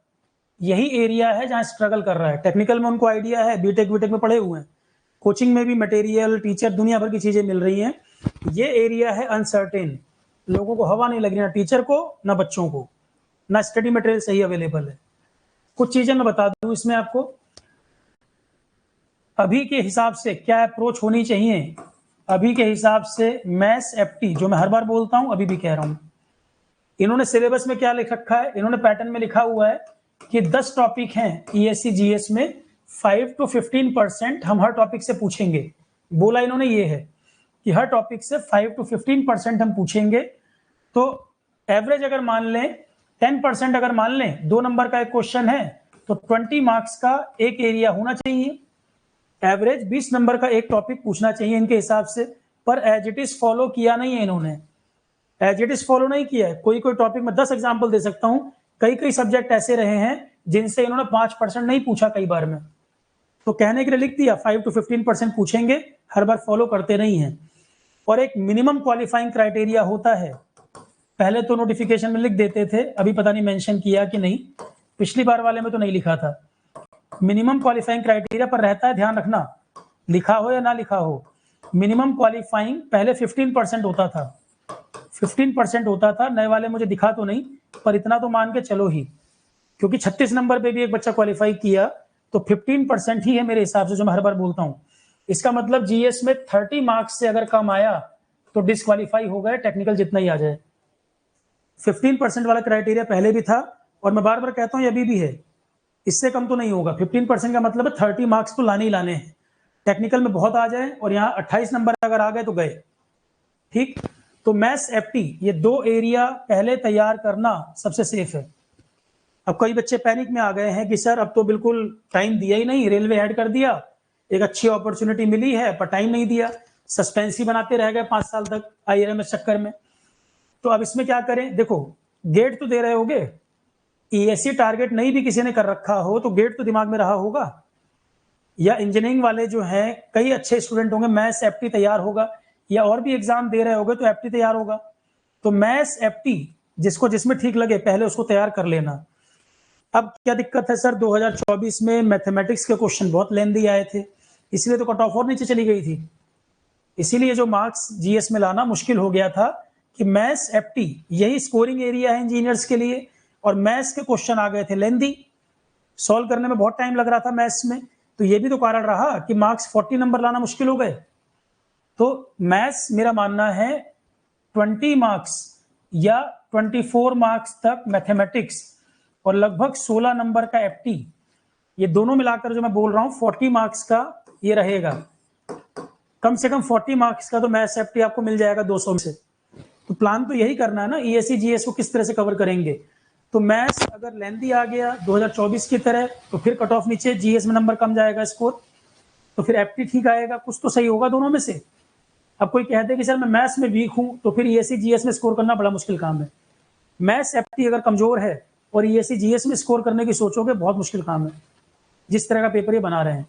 यही एरिया है जहां स्ट्रगल कर रहा है। टेक्निकल में उनको आइडिया है, बीटेक वीटेक में पढ़े हुए हैं, कोचिंग में भी मटेरियल टीचर दुनिया भर की चीजें मिल रही हैं। ये एरिया है अनसर्टेन, लोगों को हवा नहीं लग रही, ना टीचर को ना बच्चों को, ना स्टडी मटेरियल सही अवेलेबल है। कुछ चीजें मैं बता दूं इसमें आपको, अभी के हिसाब से क्या अप्रोच होनी चाहिए। अभी के हिसाब से मैथ्स एफटी, जो मैं हर बार बोलता हूं अभी भी कह रहा हूं, इन्होंने सिलेबस में क्या लिख रखा है, इन्होंने पैटर्न में लिखा हुआ है कि 10 टॉपिक हैं ईएससी जीएस में, 5 to 15% हम हर टॉपिक से पूछेंगे। बोला इन्होंने ये है कि हर टॉपिक से 5 to 15% हम पूछेंगे। तो एवरेज अगर मान लें 10% अगर मान लें, 2 नंबर का एक क्वेश्चन है तो 20 मार्क्स का एक एरिया होना चाहिए। एवरेज 20 नंबर का एक टॉपिक पूछना चाहिए इनके हिसाब से, पर एज इट इज फॉलो किया नहीं है इन्होंने, एज इट इज फॉलो नहीं किया है। कोई कोई टॉपिक में 10 एग्जाम्पल दे सकता हूं, कई कई सब्जेक्ट ऐसे रहे हैं जिनसे इन्होंने 5% नहीं पूछा कई बार में। तो कहने के लिए लिख दिया 5 to 15% पूछेंगे, हर बार फॉलो करते नहीं है। और एक मिनिमम क्वालिफाइंग क्राइटेरिया होता है, पहले तो नोटिफिकेशन में लिख देते थे, अभी पता नहीं मेंशन किया कि नहीं, पिछली बार वाले में तो नहीं लिखा था। मिनिमम क्वालिफाइंग क्राइटेरिया पर रहता है, ध्यान रखना, लिखा हो या ना लिखा हो। मिनिमम क्वालिफाइंग पहले 15% होता था, 15% होता था, नए वाले मुझे दिखा तो नहीं, पर इतना तो मान के चलो ही, क्योंकि 36 नंबर पे भी एक बच्चा क्वालिफाई किया, तो 15% ही है मेरे हिसाब से, जो मैं हर बार बोलता हूं। इसका मतलब जीएस में 30 मार्क्स से अगर कम आया तो डिस्क्वालीफाई हो गए, टेक्निकल जितना ही आ जाए। 15% वाला क्राइटेरिया पहले भी था, और मैं बार बार कहता हूं अभी भी है, इससे कम तो नहीं होगा। 15% का मतलब है 30 मार्क्स तो लाने ही लाने हैं, टेक्निकल में बहुत आ जाए, और यहाँ 28 नंबर अगर आ गए तो गए। ठीक, तो मैथ्स एफटी, ये 2 एरिया पहले तैयार करना सबसे सेफ है। अब कई बच्चे पैनिक में आ गए हैं कि सर अब तो बिल्कुल टाइम दिया ही नहीं, रेलवे ऐड कर दिया, एक अच्छी अपॉर्चुनिटी मिली है पर टाइम नहीं दिया, सस्पेंस ही बनाते रह गए 5 साल तक आईआरएमएस चक्कर में। तो अब इसमें क्या करें, देखो गेट तो दे रहे होगे, ईएससी टारगेट नहीं भी किसी ने कर रखा हो तो गेट तो दिमाग में रहा होगा, या इंजीनियरिंग वाले जो हैं कई अच्छे स्टूडेंट होंगे, मैथ्स एफटी तैयार होगा, या और भी एग्जाम दे रहे होगे तो एफटी तैयार होगा। तो मैथ्स एफटी जिसको जिसमें ठीक लगे पहले उसको तैयार कर लेना। अब क्या दिक्कत है सर, 2024 में मैथमेटिक्स के क्वेश्चन बहुत लेंदी आए थे, इसलिए तो कट ऑफ और नीचे चली गई थी, इसीलिए जो मार्क्स जीएस में लाना मुश्किल हो गया था कि मैथ्स एफटी यही स्कोरिंग एरिया है इंजीनियर्स के लिए, और मैथ्स के क्वेश्चन आ गए थे लेंदी, सॉल्व करने में बहुत टाइम लग रहा था मैथ्स में, तो ये भी तो कारण रहा कि मार्क्स 40 नंबर लाना मुश्किल हो गए। तो मैथ्स मेरा मानना है 20 मार्क्स या 24 मार्क्स तक मैथमेटिक्स और लगभग 16 नंबर का एफटी, ये दोनों मिलाकर जो मैं बोल रहा हूँ 40 मार्क्स का ये रहेगा। कम से कम 40 मार्क्स का तो मैथ्स एफटी आपको मिल जाएगा 200 में से। तो प्लान तो यही करना है ना, ईएससी जीएस को किस तरह से कवर करेंगे। तो मैथ्स अगर लेंथी आ गया 2024 की तरह तो फिर कट ऑफ नीचे, जीएस में नंबर कम जाएगा स्कोर, तो फिर एफटी ठीक आएगा, कुछ तो सही होगा दोनों में से। अब कोई कहते हैं कि सर मैं मैथ्स में वीक हूं तो फिर ईएससी जीएस में स्कोर करना बड़ा मुश्किल काम है। मैथ्स एफटी अगर कमजोर है और ईएससी जीएस में स्कोर करने की सोचोगे, बहुत मुश्किल काम है जिस तरह का पेपर ये बना रहे हैं।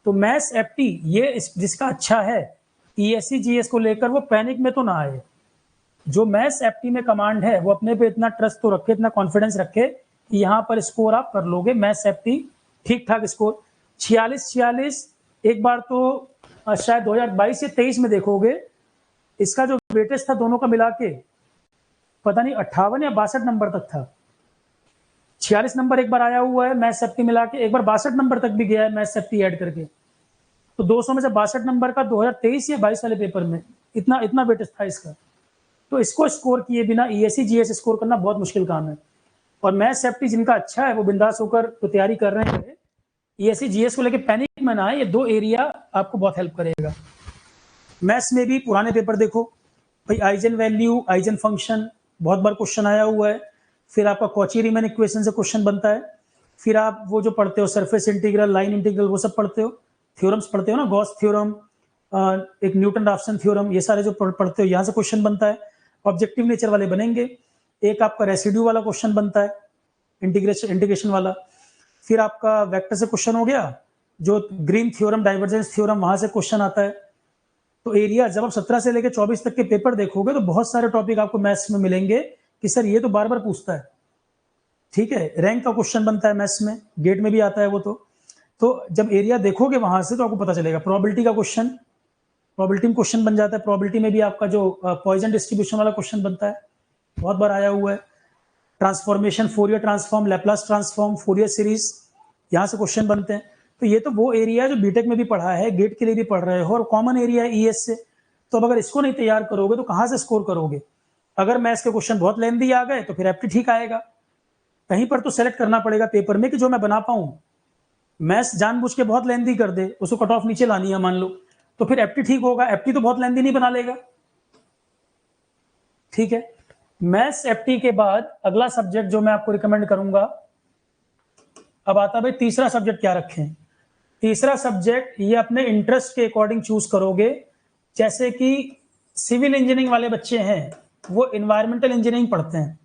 तो मैथ्स एफटी ये जिसका अच्छा है ईएससी जीएस को लेकर, वो पैनिक में तो ना आए। जो मैथ्स एफटी में कमांड है वो अपने पे इतना ट्रस्ट तो रखे, इतना कॉन्फिडेंस रखे कि यहाँ पर स्कोर आप कर लोगे। मैथ्स एफटी ठीक ठाक स्कोर 46 एक बार तो शायद 2022 या 23 में देखोगे, इसका जो वेटेज था दोनों का मिला के पता नहीं 58 या 62 नंबर तक था। 46 नंबर एक बार आया हुआ है मैथ्स एफटी मिला के, एक बार 62 नंबर तक भी गया है मैथ्स एफटी ऐड करके। तो 200 में से 62 नंबर का 2023 या 22 वाले पेपर में इतना वेटेज था इसका। तो इसको स्कोर किए बिना ईएससी जीएस स्कोर करना बहुत मुश्किल काम है। और मैथ्स एफटी जिनका अच्छा है वो बिंदास होकर तो तैयारी कर रहे हैं, ईएससी जीएस को लेकर पैनिक में ना आए। ये दो एरिया आपको बहुत हेल्प करेगा। मैथ्स में भी पुराने पेपर देखो भाई, आइजन वैल्यू, आइजन फंक्शन बहुत बार क्वेश्चन आया हुआ है। फिर आपका कॉची रीमैन इक्वेशन से क्वेश्चन बनता है। फिर आप वो जो पढ़ते हो सरफेस इंटीग्रल, लाइन इंटीग्रल, वो सब पढ़ते हो, थ्योरम्स पढ़ते हो ना, गॉस थ्योरम, एक न्यूटन राफसन थ्योरम, ये सारे जो पढ़ते हो यहाँ से क्वेश्चन बनता है। ऑब्जेक्टिव नेचर वाले बनेंगे। एक आपका रेसिड्यू वाला क्वेश्चन बनता है, इंटीग्रेशन वाला। फिर आपका वेक्टर से क्वेश्चन हो गया, जो ग्रीन थ्योरम, डाइवर्जेंस थ्योरम, वहां से क्वेश्चन आता है। तो एरिया जब आप 17 से लेकर 24 तक के पेपर देखोगे तो बहुत सारे टॉपिक आपको मैथ्स में मिलेंगे कि सर ये तो बार बार पूछता है। ठीक है, रैंक का क्वेश्चन बनता है मैथ्स में, गेट में भी आता है वो। तो जब एरिया देखोगे वहां से तो आपको पता चलेगा। प्रोबेबिलिटी का क्वेश्चन, प्रोबेबिलिटी में क्वेश्चन बन जाता है। प्रोबेबिलिटी में भी आपका जो पॉइजन डिस्ट्रीब्यूशन वाला क्वेश्चन बनता है, बहुत बार आया हुआ है। Transformation, Fourier transform, Laplace transform, Fourier series, यहाँ से क्वेश्चन बनते हैं। तो ये तो वो एरिया है जो बीटेक में भी पढ़ा है, गेट के लिए भी पढ़ रहे हो, और कॉमन एरिया है ईएस से। तो अब अगर इसको नहीं तैयार करोगे तो कहाँ से स्कोर करोगे। अगर मैथ्स के क्वेश्चन बहुत लेंथी आ गए तो फिर एफटी ठीक आएगा। कहीं पर तो सेलेक्ट करना पड़ेगा पेपर में कि जो मैं बना पाऊं। मैथ्स जानबूझ के बहुत लेंथी कर दे, उसको कट ऑफ नीचे लानी है मान लो, तो फिर एफटी ठीक होगा। एफटी तो बहुत लेंथी नहीं बना लेगा। ठीक है, मैथ्स एफटी के बाद अगला सब्जेक्ट जो मैं आपको रिकमेंड करूंगा, अब आता भाई तीसरा सब्जेक्ट क्या रखें। तीसरा सब्जेक्ट ये अपने इंटरेस्ट के अकॉर्डिंग चूज करोगे। जैसे कि सिविल इंजीनियरिंग वाले बच्चे हैं वो इन्वायरमेंटल इंजीनियरिंग पढ़ते हैं,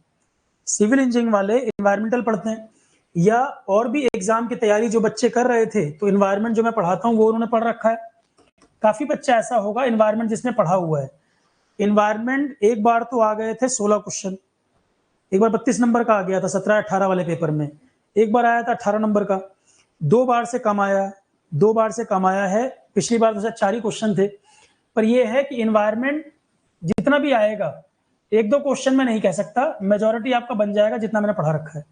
सिविल इंजीनियरिंग वाले इन्वायरमेंटल पढ़ते हैं, या और भी एग्जाम की तैयारी जो बच्चे कर रहे थे तो इन्वायरमेंट जो मैं पढ़ाता हूँ वो उन्होंने पढ़ रखा है। काफी बच्चा ऐसा होगा इन्वायरमेंट जिसने पढ़ा हुआ है। इन्वायरमेंट एक बार तो आ गए थे 16 क्वेश्चन, एक बार 32 नंबर का आ गया था 17-18 वाले पेपर में, एक बार आया था 18 नंबर का, 2 बार से कम आया, 2 बार से कम आया है। पिछली बार तो 4 ही क्वेश्चन थे। पर यह है कि इन्वायरमेंट जितना भी आएगा, 1-2 क्वेश्चन में नहीं कह सकता, मेजोरिटी आपका बन जाएगा जितना मैंने पढ़ा रखा है।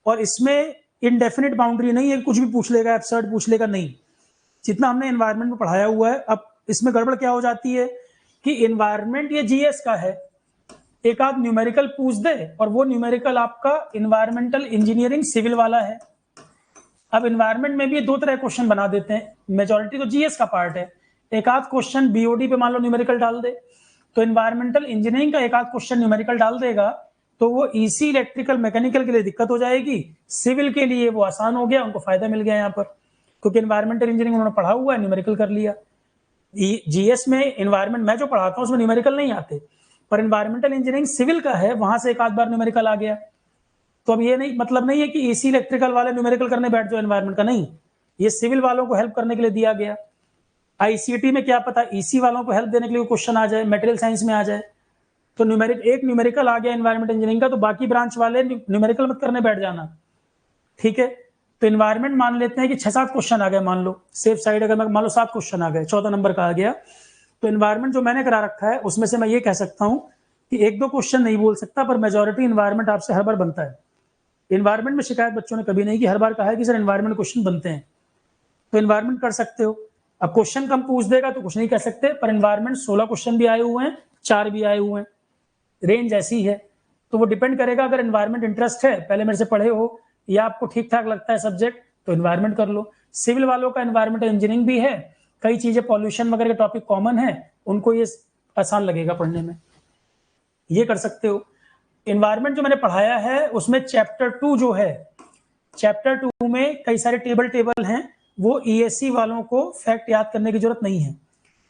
और इसमें इनडेफिनिट बाउंड्री नहीं है, कुछ भी पूछ लेगा, एब्सर्ड पूछ लेगा, नहीं। जितना हमने एनवायरमेंट में पढ़ाया हुआ है। अब इसमें गड़बड़ क्या हो जाती है कि एनवायरमेंट ये जीएस का है, एक आध न्यूमेरिकल पूछ दे और वो न्यूमेरिकल आपका एनवायरमेंटल इंजीनियरिंग सिविल वाला है। अब एनवायरमेंट में भी 2 तरह क्वेश्चन बना देते हैं, मेजॉरिटी तो जीएस का पार्ट है, एक आध क्वेश्चन बीओडी पे मान लो न्यूमेरिकल डाल दे, तो एनवायरमेंटल इंजीनियरिंग का एक आध क्वेश्चन न्यूमेरिकल डाल देगा तो वो ईसी, इलेक्ट्रिकल, मैकेनिकल के लिए दिक्कत हो जाएगी, सिविल के लिए वो आसान हो गया, उनको फायदा मिल गया यहाँ पर, क्योंकि एनवायरमेंटल इंजीनियरिंग उन्होंने पढ़ा हुआ है, न्यूमेरिकल कर लिया। जीएस में एनवायरमेंट मैं जो पढ़ाता हूँ उसमें न्यूमेरिकल नहीं आते, पर एनवायरमेंटल इंजीनियरिंग सिविल का है, वहां से एक आध बार न्यूमेरिकल आ गया। तो अब ये नहीं मतलब नहीं है कि ईसी इलेक्ट्रिकल वाले न्यूमेरिकल करने बैठ जाओ एनवायरमेंट का, नहीं, ये सिविल वालों को हेल्प करने के लिए दिया गया। आईसीटी में क्या पता ईसी वालों को हेल्प देने के लिए क्वेश्चन आ जाए, मटेरियल साइंस में आ जाए। तो एक न्यूमेरिकल आ गया एनवायरमेंट इंजीनियरिंग का, तो बाकी ब्रांच वाले न्यूमेरिकल मत करने बैठ जाना। ठीक है, तो एनवायरमेंट मान लेते हैं कि 6-7 क्वेश्चन आ गए, मान लो सेफ साइड, अगर मान लो 7 क्वेश्चन आ गए, 14 नंबर का आ गया, तो एनवायरमेंट जो मैंने करा रखा है उसमें से मैं ये कह सकता हूं कि 1-2 क्वेश्चन नहीं बोल सकता, पर मेजोरिटी एनवायरमेंट आपसे हर बार बनता है। एनवायरमेंट में शिकायत बच्चों ने कभी नहीं की, हर बार कहा है कि सर एनवायरमेंट क्वेश्चन बनते हैं, तो एनवायरमेंट कर सकते हो। अब क्वेश्चन कम पूछ देगा तो कुछ नहीं कह सकते, पर एनवायरमेंट 16 क्वेश्चन भी आए हुए हैं, 4 भी आए हुए हैं, रेंज ऐसी है। तो वो डिपेंड करेगा, अगर एनवायरमेंट इंटरेस्ट है, पहले मेरे से पढ़े हो या आपको ठीक ठाक लगता है सब्जेक्ट, तो एनवायरमेंट कर लो। सिविल वालों का एनवायरमेंटल इंजीनियरिंग भी है, कई चीजें पॉल्यूशन वगैरह के टॉपिक कॉमन है, उनको ये आसान लगेगा पढ़ने में, ये कर सकते हो। एनवायरमेंट जो मैंने पढ़ाया है उसमें चैप्टर 2 जो है, चैप्टर 2 में कई सारे टेबल हैं, वो ईएससी वालों को फैक्ट याद करने की जरूरत नहीं है।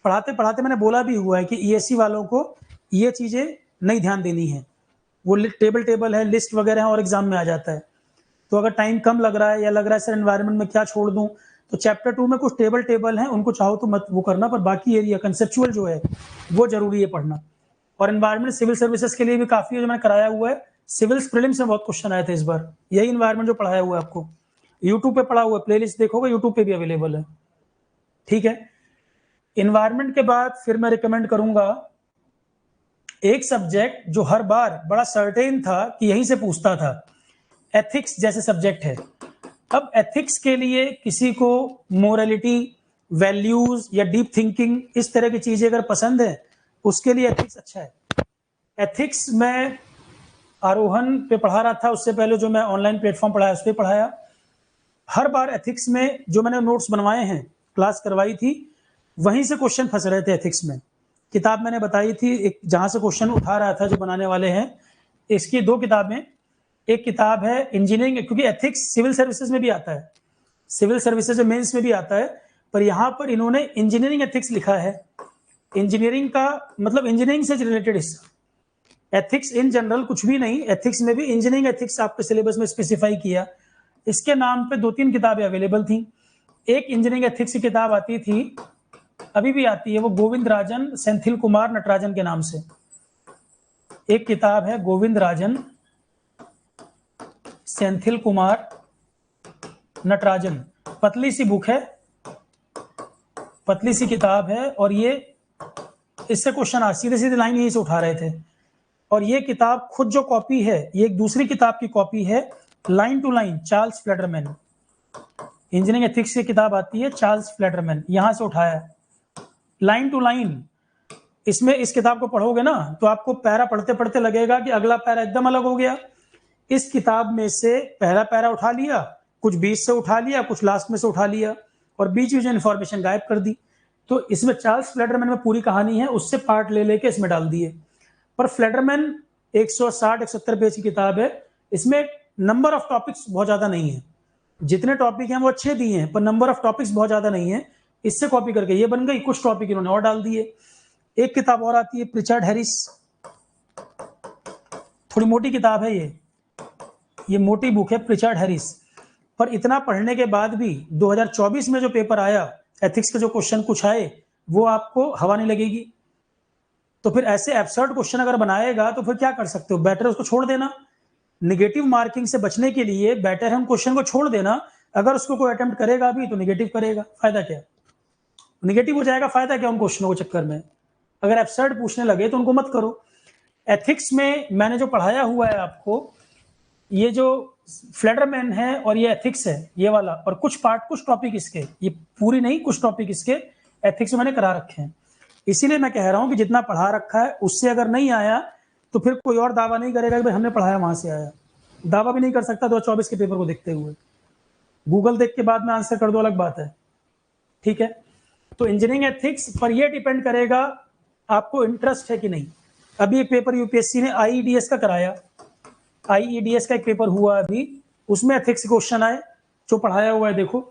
पढ़ाते पढ़ाते मैंने बोला भी हुआ है कि ईएससी वालों को ये चीजें नहीं ध्यान देनी है, वो टेबल है, लिस्ट वगैरह है और एग्जाम में आ जाता है। तो अगर टाइम कम लग रहा है या लग रहा है सर एनवायरमेंट में क्या छोड़ दूं, तो चैप्टर 2 में कुछ टेबल हैं, उनको चाहो तो मत वो करना, पर बाकी एरिया कंसेप्चुअल जो है वो जरूरी है पढ़ना। और एनवायरमेंट सिविल सर्विसेज के लिए भी काफी है, जो मैंने कराया हुआ है। सिविल्स प्रीलिम्स में बहुत क्वेश्चन आए थे इस बार, यही एनवायरमेंट जो पढ़ाया हुआ है आपको, यूट्यूब पे पढ़ा हुआ है, प्लेलिस्ट देखोगे यूट्यूब पे भी अवेलेबल है, ठीक है। एनवायरमेंट के बाद फिर मैं रिकमेंड करूंगा एक सब्जेक्ट जो हर बार बड़ा सर्टेन था कि यहीं से पूछता था, एथिक्स जैसे सब्जेक्ट है। अब एथिक्स के लिए किसी को मोरालिटी, वैल्यूज या डीप थिंकिंग इस तरह की चीजें अगर पसंद है, उसके लिए एथिक्स अच्छा है। एथिक्स में आरोहण पे पढ़ा रहा था, उससे पहले जो मैं ऑनलाइन प्लेटफॉर्म पढ़ाया उस पर पढ़ाया। हर बार एथिक्स में जो मैंने नोट्स बनवाए हैं, क्लास करवाई थी, वहीं से क्वेश्चन फंस रहे थे एथिक्स में। किताब मैंने बताई थी एक, जहां से क्वेश्चन उठा रहा था जो बनाने वाले हैं। इसकी 2 किताबें, एक किताब है इंजीनियरिंग, क्योंकि एथिक्स सिविल सर्विसेज में भी आता है, सिविल सर्विसेज मेंस में भी आता है, पर यहाँ पर इन्होंने इंजीनियरिंग एथिक्स लिखा है। इंजीनियरिंग का मतलब इंजीनियरिंग से रिलेटेड हिस्सा, एथिक्स इन जनरल कुछ भी नहीं, एथिक्स में भी इंजीनियरिंग एथिक्स आपके सिलेबस में स्पेसिफाई किया। इसके नाम पे 2-3 किताबें अवेलेबल थी। एक इंजीनियरिंग एथिक्स की किताब आती थी, अभी भी आती है, वो गोविंद राजन, सेंथिल कुमार, नटराजन के नाम से एक किताब है, गोविंद राजन, सेंथिल कुमार, नटराजन, पतली सी बुक है, पतली सी किताब है, और ये इससे क्वेश्चन सीधे सीधे लाइन यहीं से उठा रहे थे। और ये किताब खुद जो कॉपी है, ये एक दूसरी किताब की कॉपी है, line to line, Charles Fledderman, engineering ethics की किताब आती है, चार्ल्स फ्लेडरमैन, यहां से उठाया लाइन टू लाइन। इसमें इस किताब को पढ़ोगे ना तो आपको पैरा पढ़ते पढ़ते लगेगा कि अगला पैरा एकदम अलग हो गया। इस किताब में से पहला पैरा उठा लिया, कुछ बीच से उठा लिया, कुछ लास्ट में से उठा लिया, और बीच में जो इन्फॉर्मेशन गायब कर दी। तो इसमें चार्ल्स फ्लेडरमैन में पूरी कहानी है, उससे पार्ट ले लेके इसमें डाल दिए। पर फ्लेडरमैन 160-170 पेज की किताब है, इसमें नंबर ऑफ टॉपिक्स बहुत ज्यादा नहीं है, जितने टॉपिक हैं वो अच्छे दिए हैं, पर नंबर ऑफ टॉपिक्स बहुत ज्यादा नहीं है। इससे कॉपी करके ये बन गई, कुछ टॉपिक इन्होंने और डाल दिए। एक किताब और आती है, प्रिचर्ड हैरिस, थोड़ी मोटी किताब है ये मोटी बुक है, प्रिचर्ड हैरिस। पर इतना पढ़ने के बाद भी 2024 में जो पेपर आया, एथिक्स के जो क्वेश्चन कुछ आए, वो आपको हवा नहीं लगेगी। तो फिर ऐसे एब्सर्ड क्वेश्चन अगर बनाएगा तो फिर क्या कर सकते हो, बेटर उसको छोड़ देना। निगेटिव मार्किंग से बचने के लिए बेटर है उन क्वेश्चन को छोड़ देना। अगर उसको कोई अटेम्प्ट करेगा भी तो निगेटिव करेगा, फायदा क्या, निगेटिव हो जाएगा, फायदा क्या उन क्वेश्चनों के चक्कर में। अगर एब्सर्ड पूछने लगे तो उनको मत करो। एथिक्स में मैंने जो पढ़ाया हुआ है आपको, ये जो फ्लेडरमैन है और ये एथिक्स है ये वाला, और कुछ पार्ट, कुछ टॉपिक इसके, ये पूरी नहीं, कुछ टॉपिक इसके एथिक्स में मैंने करा रखे हैं। इसीलिए मैं कह रहा हूं कि जितना पढ़ा रखा है उससे अगर नहीं आया तो फिर कोई और दावा नहीं करेगा कि भाई हमने पढ़ाया वहां से आया। दावा भी नहीं कर सकता 2024 के पेपर को देखते हुए, गूगल देख के बाद में आंसर कर दो, अलग बात है, ठीक है। तो इंजीनियरिंग एथिक्स पर यह डिपेंड करेगा आपको इंटरेस्ट है कि नहीं। अभी एक पेपर यूपीएससी ने आईईडीएस का कराया, आईईडीएस का एक पेपर हुआ अभी, उसमें एथिक्स क्वेश्चन आए, जो पढ़ाया हुआ है देखो।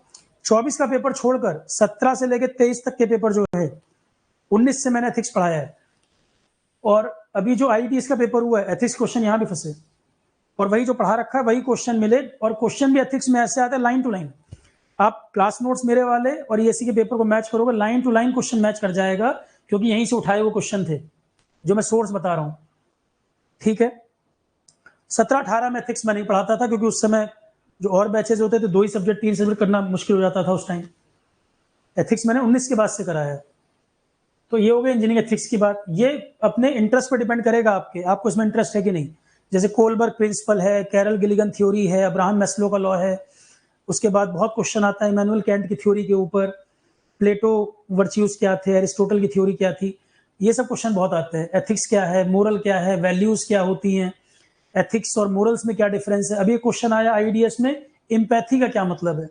24 का पेपर छोड़कर 17 से लेकर 23 तक के पेपर जो है, 19 से मैंने एथिक्स पढ़ाया है। और अभी जो आईईडीएस का पेपर हुआ है, एथिक्स क्वेश्चन यहाँ भी फंसे, और वही जो पढ़ा रखा है वही क्वेश्चन मिले। और क्वेश्चन भी एथिक्स में ऐसे आते हैं लाइन टू लाइन। आप क्लास नोट्स मेरे वाले और ईएससी के पेपर को मैच करोगे, line to line question match कर जाएगा, क्योंकि यहीं से उठाए हुए क्वेश्चन थे जो मैं सोर्स बता रहा हूं, ठीक है। 17-18 में एथिक्स में नहीं पढ़ाता था, क्योंकि उस समय जो और बैचेज होते थे 2 ही सब्जेक्ट 3 सब्जेक्ट करना मुश्किल हो जाता था उस टाइम। एथिक्स मैंने 19 के बाद से कराया है। तो ये हो गया इंजीनियरिंग एथिक्स की बात। ये अपने इंटरेस्ट पर डिपेंड करेगा आपको इसमें इंटरेस्ट है कि नहीं। जैसे कोलबर्ग प्रिंसिपल है, कैरल गिलिगन थ्योरी है, अब्राहम मैस्लो का लॉ है, उसके बाद बहुत क्वेश्चन आता है इमैनुअल कैंट की थ्योरी के ऊपर, प्लेटो वर्च्यूज क्या थे, एरिस्टोटल की थ्योरी क्या थी। ये सब क्वेश्चन बहुत आते हैं। एथिक्स क्या है, मोरल क्या है, वैल्यूज क्या होती हैं, एथिक्स और मोरल्स में क्या डिफरेंस है। अभी एक क्वेश्चन आया आईडीएस में, इम्पैथी का क्या मतलब है।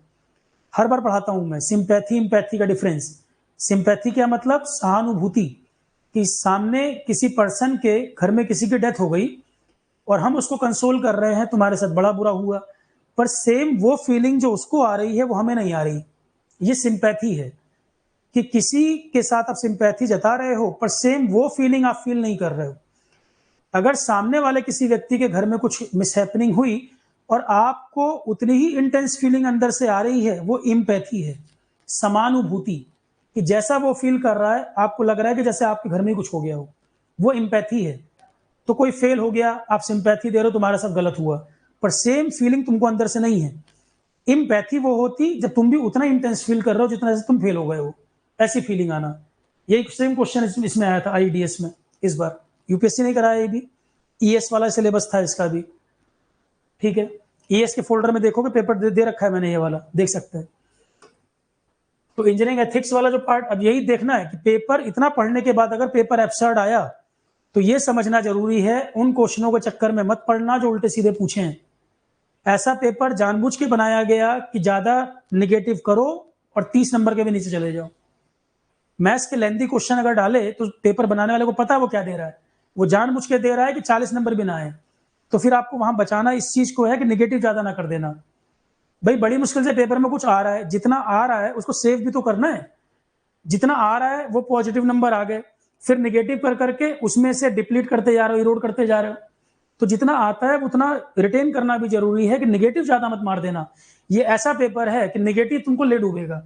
हर बार पढ़ाता हूं मैं सिंपैथी इम्पैथी का डिफरेंस। सिंपैथी क्या मतलब, सहानुभूति, कि सामने किसी पर्सन के घर में किसी की डेथ हो गई और हम उसको कंसोल कर रहे हैं, तुम्हारे साथ बड़ा बुरा हुआ, पर सेम वो फीलिंग जो उसको आ रही है वो हमें नहीं आ रही। ये सिंपैथी है कि किसी के साथ आप सिंपैथी जता रहे हो पर सेम वो फीलिंग आप फील नहीं कर रहे हो। अगर सामने वाले किसी व्यक्ति के घर में कुछ मिसहैपनिंग हुई और आपको उतनी ही इंटेंस फीलिंग अंदर से आ रही है, वो इम्पैथी है, समानुभूति, कि जैसा वो फील कर रहा है आपको लग रहा है कि जैसे आपके घर में कुछ हो गया हो, वो इम्पैथी है। तो कोई फेल हो गया, आप सिंपैथी दे रहे हो, तुम्हारे साथ गलत हुआ, पर सेम फीलिंग तुमको अंदर से नहीं है। इम्पैथी वो होती जब तुम भी उतना इंटेंस फील कर रहे हो जितना तुम फेल हो गए हो, ऐसी फीलिंग आना। यही सेम क्वेश्चन इसमें आया था आईडीएस में इस बार, यूपीएससी नहीं कराया ये भी, ईएस वाला सिलेबस था इसका भी। ठीक है, ईएस के फोल्डर में देखोगे पेपर दे रखा है मैंने, ये वाला देख सकते हैं। तो इंजीनियरिंग एथिक्स वाला जो पार्ट, अब यही देखना है कि पेपर इतना पढ़ने के बाद अगर पेपर एब्सर्ड आया तो ये समझना जरूरी है, उन क्वेश्चनों के चक्कर में मत पढ़ना जो उल्टे सीधे पूछे हैं। ऐसा पेपर जानबूझ के बनाया गया कि ज्यादा निगेटिव करो और 30 नंबर के भी नीचे चले जाओ। मैथ्स के लेंथी क्वेश्चन अगर डाले तो पेपर बनाने वाले को पता है वो क्या दे रहा है, वो जानबूझ के दे रहा है कि 40 नंबर भी ना आए। तो फिर आपको वहां बचाना इस चीज को है कि निगेटिव ज्यादा ना कर देना। भाई बड़ी मुश्किल से पेपर में कुछ आ रहा है, जितना आ रहा है उसको सेव भी तो करना है। जितना आ रहा है वो पॉजिटिव नंबर आ गए, फिर निगेटिव कर करके उसमें से डिप्लीट करते जा रहे हो, इरोड करते जा रहे हो। तो जितना आता है उतना रिटेन करना भी जरूरी है कि निगेटिव ज्यादा मत मार देना। ये ऐसा पेपर है कि निगेटिव तुमको ले डूबेगा।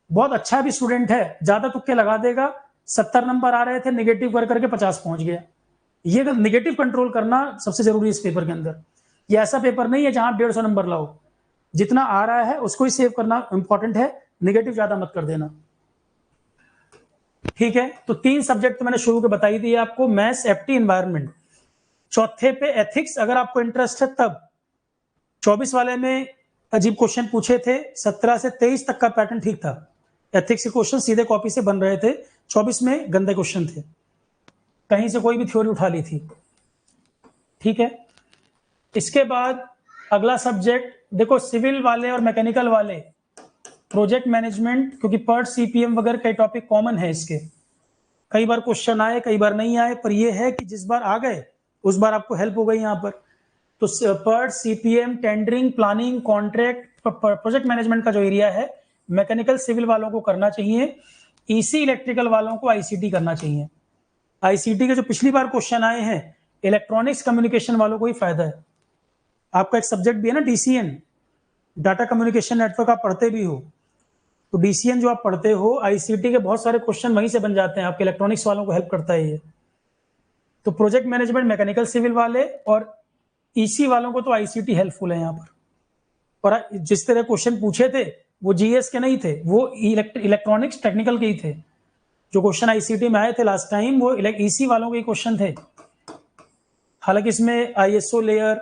बहुत अच्छा भी स्टूडेंट है, ज्यादा तुक्के लगा देगा, 70 नंबर आ रहे थे, निगेटिव कर करके 50 पहुंच गया। ये निगेटिव कंट्रोल करना सबसे जरूरी है इस पेपर के अंदर। ये ऐसा पेपर नहीं है जहां 150 नंबर लाओ, जितना आ रहा है उसको ही सेव करना इंपॉर्टेंट है, निगेटिव ज्यादा मत कर देना। ठीक है, तो 3 सब्जेक्ट तो मैंने शुरू के बताई दी आपको, मैथ्स, एफटी, एनवायरमेंट। चौथे पे एथिक्स, अगर आपको इंटरेस्ट है तब। 24 वाले में अजीब क्वेश्चन पूछे थे, 17 से 23 तक का पैटर्न ठीक था। एथिक्स के क्वेश्चन सीधे कॉपी से बन रहे थे, 24 में गंदे क्वेश्चन थे, कहीं से कोई भी थ्योरी उठा ली थी। ठीक है, इसके बाद अगला सब्जेक्ट देखो, सिविल वाले और मैकेनिकल वाले प्रोजेक्ट मैनेजमेंट, क्योंकि पर्ट सीपीएम वगैरह कई टॉपिक कॉमन है इसके, कई बार क्वेश्चन आए कई बार नहीं आए, पर यह है कि जिस बार आ गए उस बार आपको हेल्प हो गई यहाँ पर। तो PERT CPM, tendering, planning, contract, project management का जो एरिया है, मैकेनिकल सिविल वालों को करना चाहिए, ईसी इलेक्ट्रिकल वालों को आईसीटी करना चाहिए। आईसीटी के जो पिछली बार क्वेश्चन आए हैं, इलेक्ट्रॉनिक्स कम्युनिकेशन वालों को ही फायदा है। आपका एक सब्जेक्ट भी है ना डीसीएन, डाटा कम्युनिकेशन नेटवर्क, आप पढ़ते भी हो, तो डीसीएन जो आप पढ़ते हो, आईसीटी के बहुत सारे क्वेश्चन वहीं से बन जाते हैं, आपके इलेक्ट्रॉनिक्स वालों को हेल्प करता है ये। तो प्रोजेक्ट मैनेजमेंट मैकेनिकल सिविल वाले और ईसी वालों को तो आईसीटी हेल्पफुल है यहाँ पर। और जिस तरह क्वेश्चन पूछे थे वो जीएस के नहीं थे, वो इलेक्ट्रॉनिक्स टेक्निकल के ही थे। जो क्वेश्चन आईसीटी में आए थे लास्ट टाइम वो ईसी वालों के क्वेश्चन थे। हालांकि इसमें आईएसओ लेयर,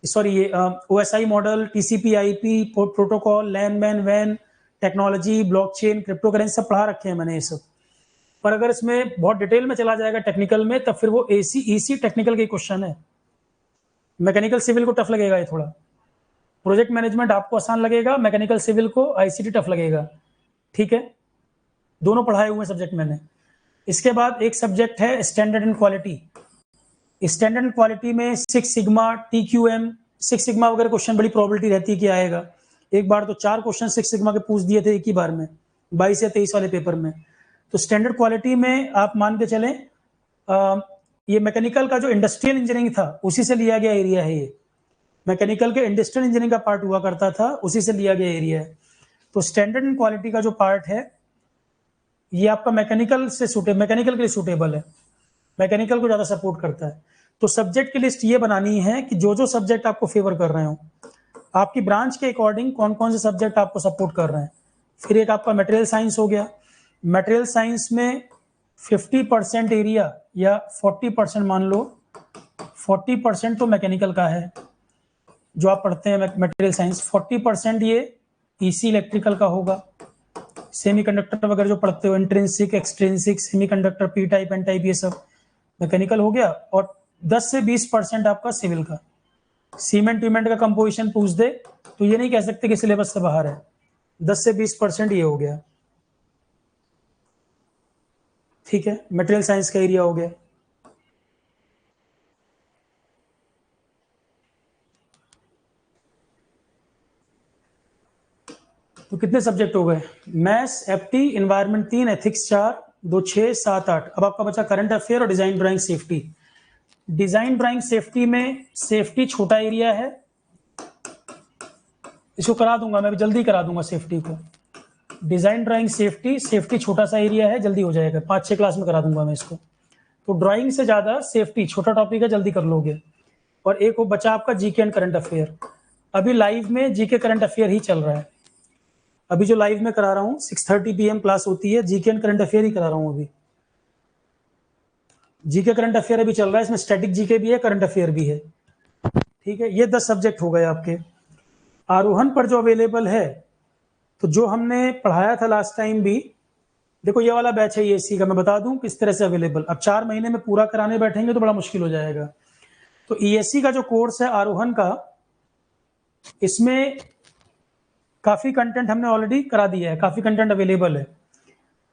सॉरी ये OSI model, TCP IP protocol, LAN MAN वैन टेक्नोलॉजी, ब्लॉकचेन, क्रिप्टो करेंसी सब पढ़ा रखे हैं मैंने ये सब। पर अगर इसमें बहुत डिटेल में चला जाएगा टेक्निकल में, तब फिर वो एसी ईसी टेक्निकल के क्वेश्चन है। मैकेनिकल सिविल को टफ लगेगा ये थोड़ा, प्रोजेक्ट मैनेजमेंट आपको आसान लगेगा, मैकेनिकल सिविल को आईसीटी टफ लगेगा। ठीक है, दोनों पढ़ाए हुए सब्जेक्ट मैंने। इसके बाद एक सब्जेक्ट है standard and quality. Standard and quality में 6 सिग्मा, टीक्यूएम, 6 सिग्मा वगैरह क्वेश्चन बड़ी प्रोबेबिलिटी रहती है कि आएगा। एक बार तो 4 क्वेश्चन 6 सिग्मा के पूछ दिए थे एक ही बार में, 22 या 23 वाले पेपर में। तो स्टैंडर्ड क्वालिटी में आप मान के चलें, ये मैकेनिकल का जो इंडस्ट्रियल इंजीनियरिंग था उसी से लिया गया एरिया है। ये मैकेनिकल के इंडस्ट्रियल इंजीनियरिंग का पार्ट हुआ करता था, उसी से लिया गया एरिया है। तो स्टैंडर्ड एंड क्वालिटी का जो पार्ट है ये आपका मैकेनिकल के लिए सूटेबल है, मैकेनिकल को ज्यादा सपोर्ट करता है। तो सब्जेक्ट की लिस्ट ये बनानी है कि जो जो सब्जेक्ट आपको फेवर कर रहे हो, आपकी ब्रांच के अकॉर्डिंग कौन कौन से सब्जेक्ट आपको सपोर्ट कर रहे हैं। फिर एक आपका मटेरियल साइंस हो गया, मटेरियल साइंस में 50% एरिया या 40% मान लो, 40% तो मैकेनिकल का है जो आप पढ़ते हैं मटेरियल साइंस, 40% ये ईसी इलेक्ट्रिकल का होगा, सेमीकंडक्टर वगैरह जो पढ़ते हो, intrinsic, extrinsic, semiconductor, P type, N type, ये सब मैकेनिकल हो गया। और 10 से 20% आपका सिविल का। सीमेंट वीमेंट का कंपोजिशन पूछ दे तो ये नहीं कह सकते कि सिलेबस से बाहर है। 10 से 20% ये हो गया, ठीक है। मटेरियल साइंस का एरिया हो गया। तो कितने सब्जेक्ट हो गए? Maths, FT, environment 3, ethics 4, 2 6 7 8। अब आपका बचा करंट अफेयर और design drawing safety. Design drawing safety में सेफ्टी छोटा एरिया है, इसको करा दूंगा मैं, जल्दी करा दूंगा सेफ्टी को। डिजाइन ड्राइंग सेफ्टी, सेफ्टी छोटा सा एरिया है, जल्दी हो जाएगा, 5-6 क्लास में करा दूंगा मैं इसको। तो ड्राइंग से ज्यादा सेफ्टी छोटा टॉपिक है, जल्दी कर लोगे। और एक वो बचा आपका जीके एंड करंट अफेयर। अभी लाइव में जीके करंट अफेयर ही चल रहा है। अभी जो लाइव में करा रहा हूँ 6:30 PM क्लास होती है, जीके एंड करंट अफेयर ही करा रहा हूँ अभी। जीके करंट अफेयर अभी चल रहा है, इसमें स्टैटिक जीके भी है, करंट अफेयर भी है, ठीक है। ये 10 सब्जेक्ट हो गए आपके। आरोहण पर जो अवेलेबल है, तो जो हमने पढ़ाया था लास्ट टाइम भी, देखो ये वाला बैच है ईएससी का, मैं बता दूं किस तरह से अवेलेबल। अब 4 महीने में पूरा कराने बैठेंगे तो बड़ा मुश्किल हो जाएगा। तो ईएससी का जो कोर्स है आरोहण का, इसमें काफी कंटेंट हमने ऑलरेडी करा दिया है, काफी कंटेंट अवेलेबल है।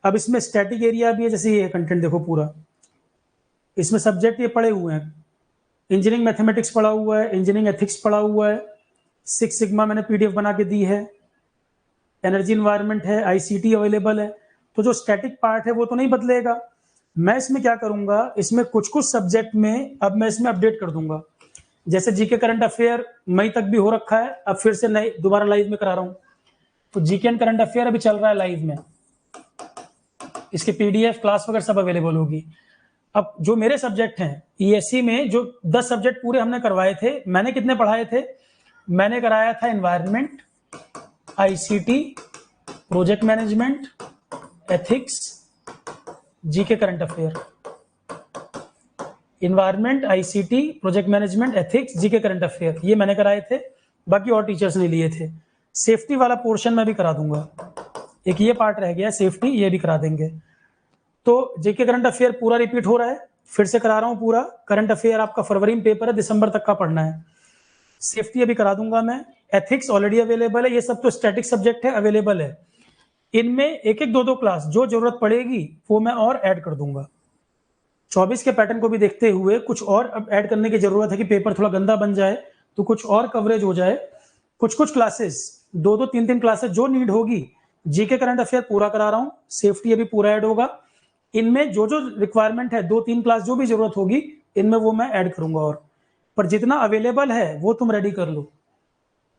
अब इसमें स्टैटिक एरिया भी है, जैसे ये कंटेंट देखो पूरा, इसमें सब्जेक्ट ये पढ़े हुए हैं। इंजीनियरिंग मैथमेटिक्स पढ़ा हुआ है, इंजीनियरिंग एथिक्स पढ़ा हुआ है, 6 सिग्मा मैंने पीडीएफ बना के दी है, एनर्जी इन्वायरमेंट है, आईसीटी अवेलेबल है। तो जो स्टैटिक पार्ट है वो तो नहीं बदलेगा। मैं इसमें क्या करूंगा, इसमें कुछ कुछ सब्जेक्ट में अब मैं इसमें अपडेट कर दूंगा। जैसे जीके करंट अफेयर मई तक भी हो रखा है, अब फिर से नए दोबारा लाइव में करा रहा हूं। तो जीके एंड करंट अफेयर अभी चल रहा है लाइव में, इसके पीडीएफ क्लास वगैरह सब अवेलेबल होगी। अब जो मेरे सब्जेक्ट हैं ईएससी में, जो 10 सब्जेक्ट पूरे हमने करवाए थे, मैंने कितने पढ़ाए थे? मैंने कराया था environment, ICT, project management, ethics, GK current affair. Environment, ICT, project management, ethics, GK current affair, ये मैंने कराए थे, बाकी और टीचर्स ने लिए थे। सेफ्टी वाला पोर्शन मैं भी करा दूंगा, एक ये पार्ट रह गया सेफ्टी, ये भी करा देंगे। तो जीके करंट अफेयर पूरा रिपीट हो रहा है, फिर से करा रहा हूं पूरा। करंट अफेयर आपका फरवरी में पेपर है, दिसंबर तक का पढ़ना है। सेफ्टी अभी करा दूंगा मैं। एथिक्स ऑलरेडी अवेलेबल है, ये सब तो स्टैटिक सब्जेक्ट है, अवेलेबल है। इनमें एक एक 2-2 क्लास जो जरूरत पड़ेगी वो मैं और ऐड कर दूंगा। 24 के पैटर्न को भी देखते हुए कुछ और अब ऐड करने की जरूरत है कि पेपर थोड़ा गंदा बन जाए, तो कुछ और कवरेज हो जाए। कुछ कुछ क्लासेस, 2-2 3-3 क्लासेस जो नीड होगी, जीके करंट अफेयर पूरा करा रहा हूं, सेफ्टी अभी पूरा ऐड होगा। इनमें जो जो रिक्वायरमेंट है, 2-3 क्लास जो भी जरूरत होगी, इनमें वो मैं ऐड करूंगा। और पर जितना अवेलेबल है वो तुम रेडी कर लो,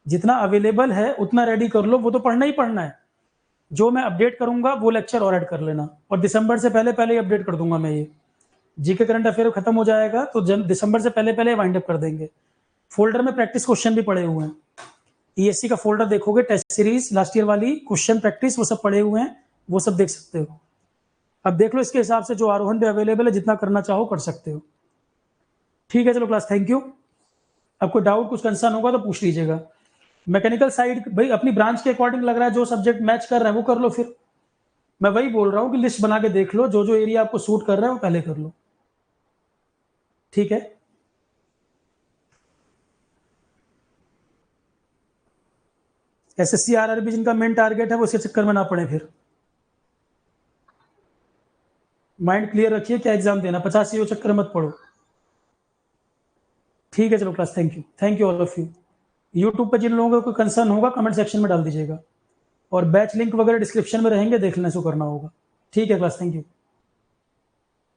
जितना अवेलेबल है उतना रेडी कर लो, वो तो पढ़ना ही पढ़ना है। जो मैं अपडेट करूंगा वो लेक्चर और ऐड कर लेना, और दिसंबर से पहले पहले ही अपडेट कर दूंगा मैं। ये जीके करंट अफेयर खत्म हो जाएगा तो दिसंबर से पहले पहले वाइंड अप कर देंगे। फोल्डर में प्रैक्टिस क्वेश्चन भी पड़े हुए हैं, ईएससी का फोल्डर देखोगे, टेस्ट सीरीज लास्ट ईयर वाली, क्वेश्चन प्रैक्टिस वो सब पड़े हुए हैं, वो सब देख सकते हो। अब देख लो इसके हिसाब से जो आरोहण पे अवेलेबल है, जितना करना चाहो कर सकते हो। ठीक है, चलो क्लास, थैंक यू। अब कोई डाउट, कुछ कंसर्न होगा तो पूछ लीजिएगा। मैकेनिकल साइड भाई अपनी ब्रांच के अकॉर्डिंग लग रहा है, जो सब्जेक्ट मैच कर रहा है वो कर लो। फिर मैं वही बोल रहा हूँ कि लिस्ट बना के देख लो, जो जो एरिया आपको सूट कर रहा है वो पहले कर लो, ठीक है। एसएससी आरआरबी जिनका मेन टारगेट है वो इसके चक्कर में ना पड़े, फिर माइंड क्लियर रखिए क्या एग्जाम देना, 50 वो चक्कर मत पड़ो, ठीक है। चलो class, thank you all of you. YouTube पर जिन लोगों को कोई कंसर्न होगा कमेंट सेक्शन में डाल दीजिएगा, और बैच लिंक वगैरह डिस्क्रिप्शन में रहेंगे, देख लेना, शो करना होगा, ठीक है क्लास, थैंक यू।